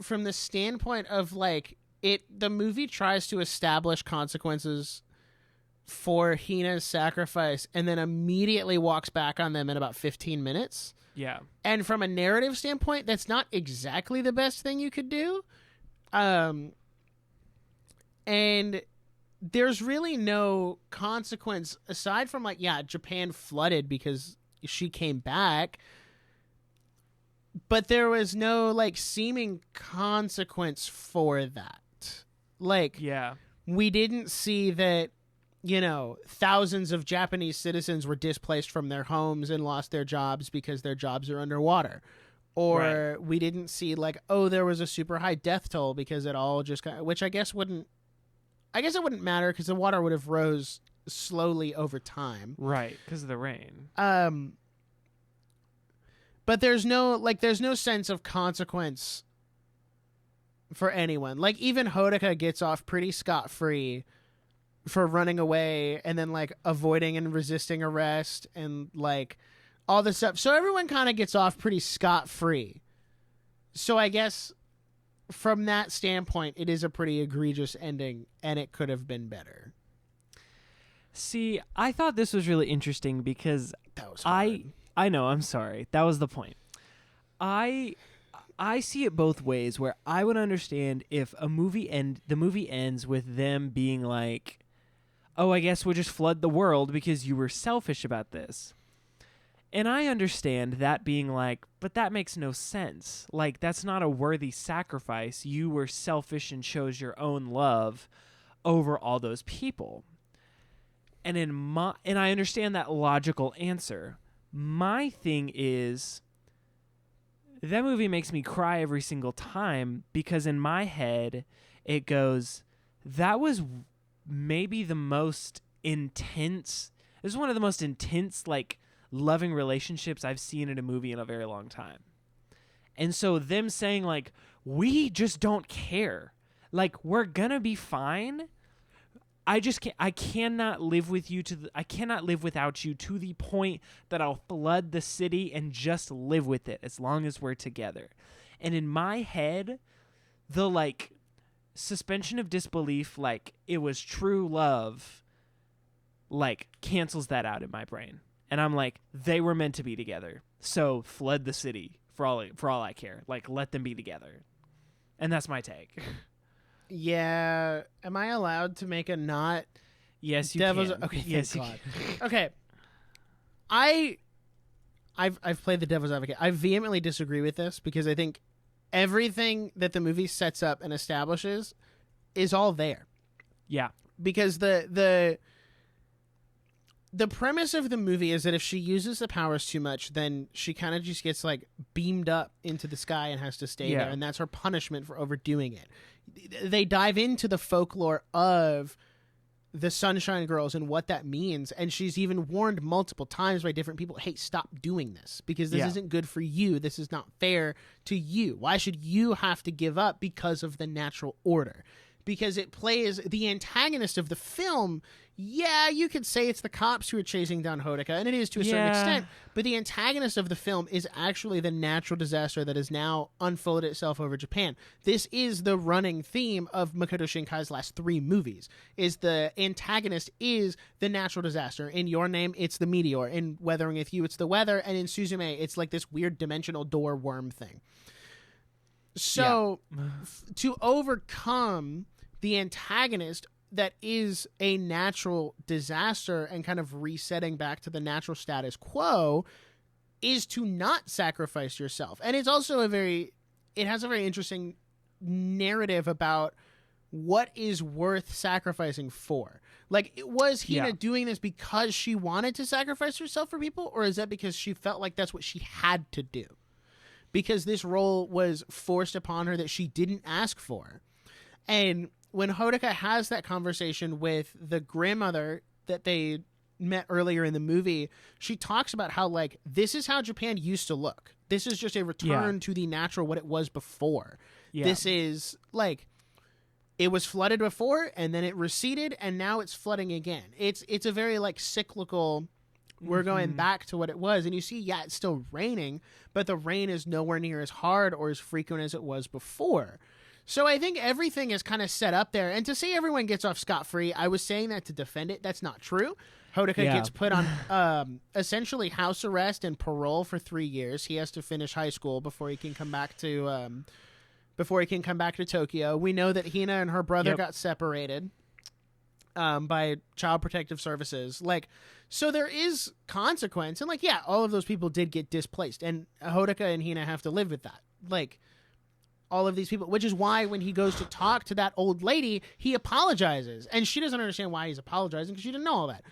from the standpoint of the movie tries to establish consequences for Hina's sacrifice and then immediately walks back on them in about 15 minutes. Yeah. And from a narrative standpoint, that's not exactly the best thing you could do. And there's really no consequence aside from Japan flooded because she came back. But there was no seeming consequence for that. We didn't see that, thousands of Japanese citizens were displaced from their homes and lost their jobs because their jobs are underwater. Or we didn't see there was a super high death toll because it all just which I guess it wouldn't matter because the water would have rose slowly over time. Right, because of the rain. But there's no sense of consequence for anyone. Even Hodaka gets off pretty scot-free for running away and then avoiding and resisting arrest and all this stuff. So everyone kind of gets off pretty scot-free. So I guess from that standpoint, it is a pretty egregious ending and it could have been better. See, I thought this was really interesting because that was hard. I know, I'm sorry. That was the point. I see it both ways where I would understand if the movie ends with them being like, oh, I guess we'll just flood the world because you were selfish about this. And I understand that being but that makes no sense. That's not a worthy sacrifice. You were selfish and chose your own love over all those people. And I understand that logical answer. My thing is, that movie makes me cry every single time because in my head, it goes, that was maybe the most intense, this is one of the most intense, loving relationships I've seen in a movie in a very long time. And so them saying, we just don't care. We're gonna be fine. I cannot live with you I cannot live without you to the point that I'll flood the city and just live with it as long as we're together. And in my head, the suspension of disbelief, it was true love, cancels that out in my brain. And I'm they were meant to be together. So flood the city for all I care. Let them be together. And that's my take. Yeah. Am I allowed to make a not? Yes, you Devil's... can. Okay, yes, you can. Okay. I've played the devil's advocate. I vehemently disagree with this because I think everything that the movie sets up and establishes is all there. Yeah. Because the premise of the movie is that if she uses the powers too much, then she kind of just gets beamed up into the sky and has to stay there, and that's her punishment for overdoing it. They dive into the folklore of the Sunshine Girls and what that means. And she's even warned multiple times by different people, hey, stop doing this because this isn't good for you. This is not fair to you. Why should you have to give up because of the natural order? Because it plays the antagonist of the film. Yeah, you could say it's the cops who are chasing down Hodoka, and it is to a certain extent, but the antagonist of the film is actually the natural disaster that has now unfolded itself over Japan. This is the running theme of Makoto Shinkai's last 3 movies, is the antagonist is the natural disaster. In Your Name, it's the meteor. In Weathering With You, it's the weather. And in Suzume, it's like this weird dimensional door worm thing. So to overcome the antagonist that is a natural disaster and kind of resetting back to the natural status quo is to not sacrifice yourself. And it's also it has a very interesting narrative about what is worth sacrificing for. Like, was Hina doing this because she wanted to sacrifice herself for people, or is that because she felt like that's what she had to do? Because this role was forced upon her that she didn't ask for. And when Hodoka has that conversation with the grandmother that they met earlier in the movie, she talks about how, like, this is how Japan used to look. This is just a return to the natural, what it was before. Yeah. This is, like, it was flooded before, and then it receded, and now it's flooding again. It's a very, like, cyclical, we're going back to what it was. And you see, it's still raining, but the rain is nowhere near as hard or as frequent as it was before. So I think everything is kind of set up there. And to say everyone gets off scot-free, I was saying that to defend it. That's not true. Hodoka gets put on essentially house arrest and parole for 3 years. He has to finish high school before he can come back to Tokyo. We know that Hina and her brother got separated by Child Protective Services. Like, so there is consequence. And, like, all of those people did get displaced. And Hodoka and Hina have to live with that. Like, all of these people, which is why when he goes to talk to that old lady, he apologizes. And she doesn't understand why he's apologizing because she didn't know all that.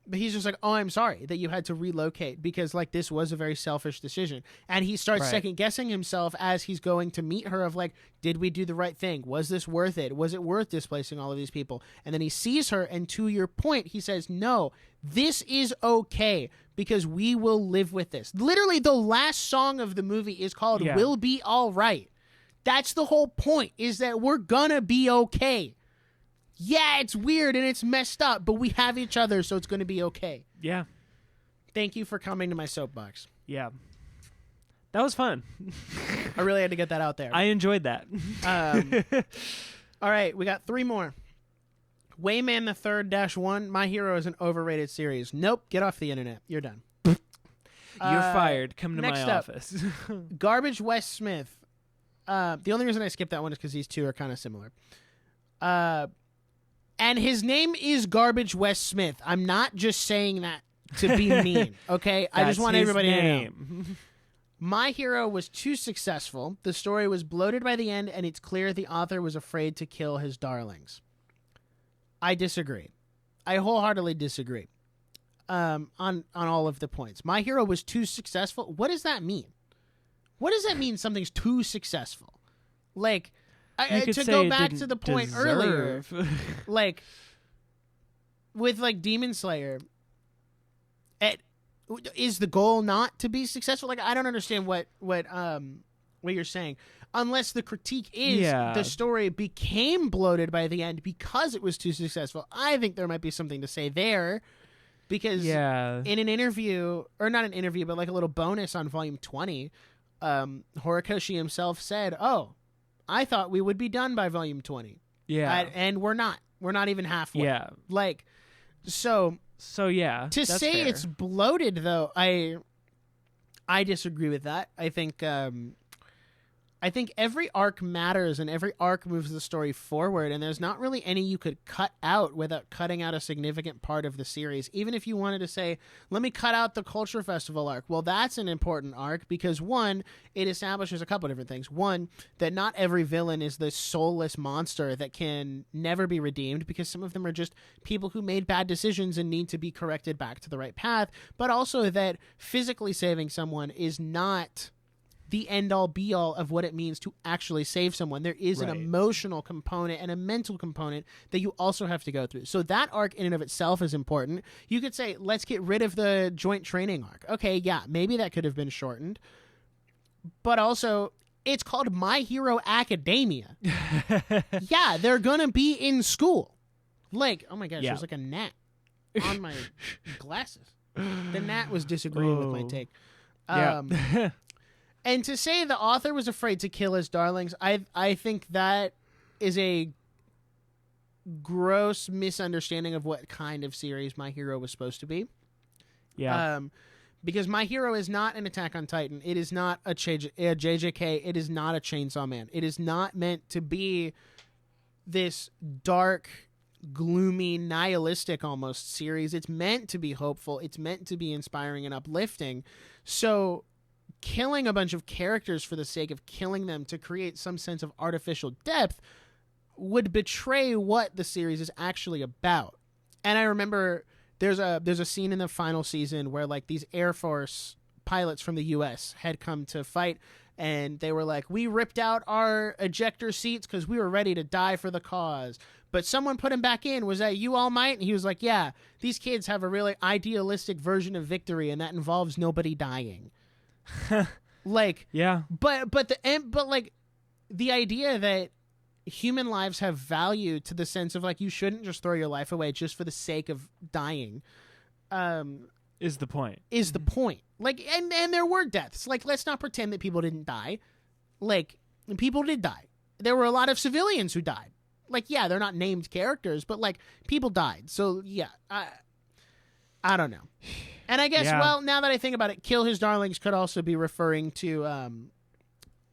But he's just like, oh, I'm sorry that you had to relocate because, like, this was a very selfish decision. And he starts second guessing himself as he's going to meet her of, like, did we do the right thing? Was this worth it? Was it worth displacing all of these people? And then he sees her, and to your point, he says, no, this is okay because we will live with this. Literally, the last song of the movie is called We'll Be All Right. That's the whole point, is that we're gonna be okay. Yeah, it's weird and it's messed up, but we have each other, so it's going to be okay. Yeah. Thank you for coming to my soapbox. Yeah. That was fun. I really had to get that out there. I enjoyed that. All right, we got 3 more. Wayman the Third -1. My Hero is an overrated series. Nope, get off the internet. You're done. You're fired. Come to my office. Garbage West Smith. The only reason I skipped that one is because these two are kind of similar. And his name is Garbage West Smith. I'm not just saying that to be mean, okay? I just want everybody to know. My Hero was too successful. The story was bloated by the end, and it's clear the author was afraid to kill his darlings. I disagree. I wholeheartedly disagree on all of the points. My Hero was too successful. What does that mean? What does that mean something's too successful? Like, to go back to the point earlier, like, with, like, Demon Slayer, is the goal not to be successful? Like, I don't understand what you're saying. Unless the critique is the story became bloated by the end because it was too successful. I think there might be something to say there. Because in an interview, or not an interview, but like a little bonus on Volume 20, Horikoshi himself said, I thought we would be done by Volume 20. Yeah. And we're not. We're not even halfway. Yeah. Like, so yeah. To say fair. It's bloated, though, I disagree with that. I think every arc matters and every arc moves the story forward, and there's not really any you could cut out without cutting out a significant part of the series. Even if you wanted to say, let me cut out the Culture Festival arc. Well, that's an important arc because, one, it establishes a couple of different things. One, that not every villain is this soulless monster that can never be redeemed because some of them are just people who made bad decisions and need to be corrected back to the right path, but also that physically saving someone is not the end-all be-all of what it means to actually save someone. There is an Right. emotional component and a mental component that you also have to go through. So that arc in and of itself is important. You could say, let's get rid of the joint training arc. Okay, yeah, maybe that could have been shortened. But also, it's called My Hero Academia. Yeah, they're going to be in school. Like, oh my gosh, Yeah. there's like a gnat on my glasses. The gnat was disagreeing with my Oh. take. Yeah. And to say the author was afraid to kill his darlings, I think that is a gross misunderstanding of what kind of series My Hero was supposed to be. Yeah. Because My Hero is not an Attack on Titan. It is not a JJK. It is not a Chainsaw Man. It is not meant to be this dark, gloomy, nihilistic almost series. It's meant to be hopeful. It's meant to be inspiring and uplifting. So killing a bunch of characters for the sake of killing them to create some sense of artificial depth would betray what the series is actually about. And I remember there's a scene in the final season where like these Air Force pilots from the US had come to fight, and they were like, we ripped out our ejector seats because we were ready to die for the cause, but someone put him back in. Was that you, All Might? And he was like, yeah, these kids have a really idealistic version of victory, and that involves nobody dying. Like, yeah. but like the idea that human lives have value, to the sense of like you shouldn't just throw your life away just for the sake of dying, Is the point. is the point. Like, and there were deaths. Like, let's not pretend that people didn't die. Like, people did die. There were a lot of civilians who died. Like, yeah, they're not named characters, but like people died. So yeah, I don't know. And I guess, Yeah. well, now that I think about it, kill his darlings could also be referring to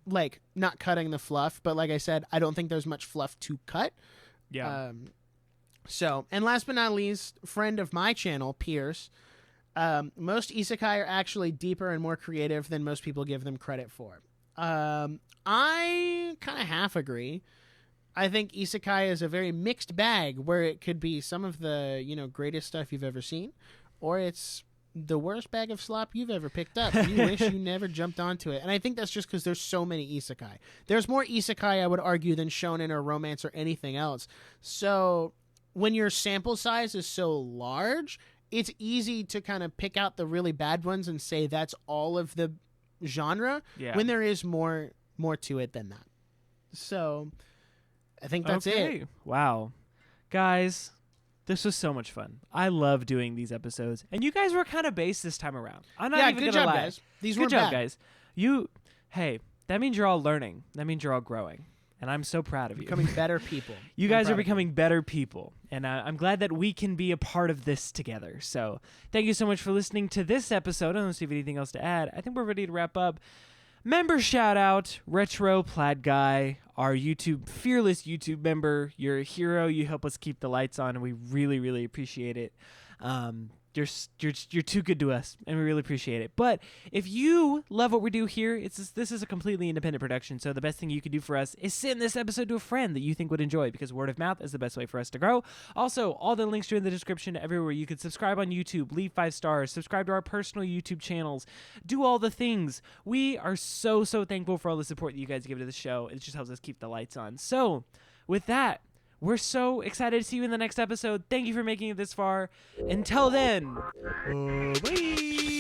like not cutting the fluff, but like I said, I don't think there's much fluff to cut. Yeah. So, and last but not least, friend of my channel, Pierce, most isekai are actually deeper and more creative than most people give them credit for. I kind of half agree. I think isekai is a very mixed bag, where it could be some of the, greatest stuff you've ever seen, or it's the worst bag of slop you've ever picked up. You wish you never jumped onto it. And I think that's just because there's so many isekai. There's more isekai, I would argue, than shonen or romance or anything else. So when your sample size is so large, it's easy to kind of pick out the really bad ones and say that's all of the genre, Yeah. when there is more to it than that. So I think that's it. Wow. Guys, this was so much fun. I love doing these episodes. And you guys were kind of based this time around. I'm not even good gonna job, lie. guys. These Good weren't job, bad. guys. Hey, that means you're all learning. That means you're all growing. And I'm so proud of you. Becoming better people. You I'm guys proud are of you. becoming better people, and I'm glad that we can be a part of this together. So thank you so much for listening to this episode. I don't see if you have anything else to add. I think we're ready to wrap up. Member shout out, Retro Plaid Guy, our fearless YouTube member. You're a hero. You help us keep the lights on, and we really, really appreciate it. You're too good to us, and we really appreciate it. But if you love what we do here, this is a completely independent production, so the best thing you can do for us is send this episode to a friend that you think would enjoy, because word of mouth is the best way for us to grow. Also, all the links are in the description everywhere. You can subscribe on YouTube, leave 5 stars, subscribe to our personal YouTube channels, do all the things. We are so thankful for all the support that you guys give to the show. It just helps us keep the lights on. So, with that, we're so excited to see you in the next episode. Thank you for making it this far. Until then, bye.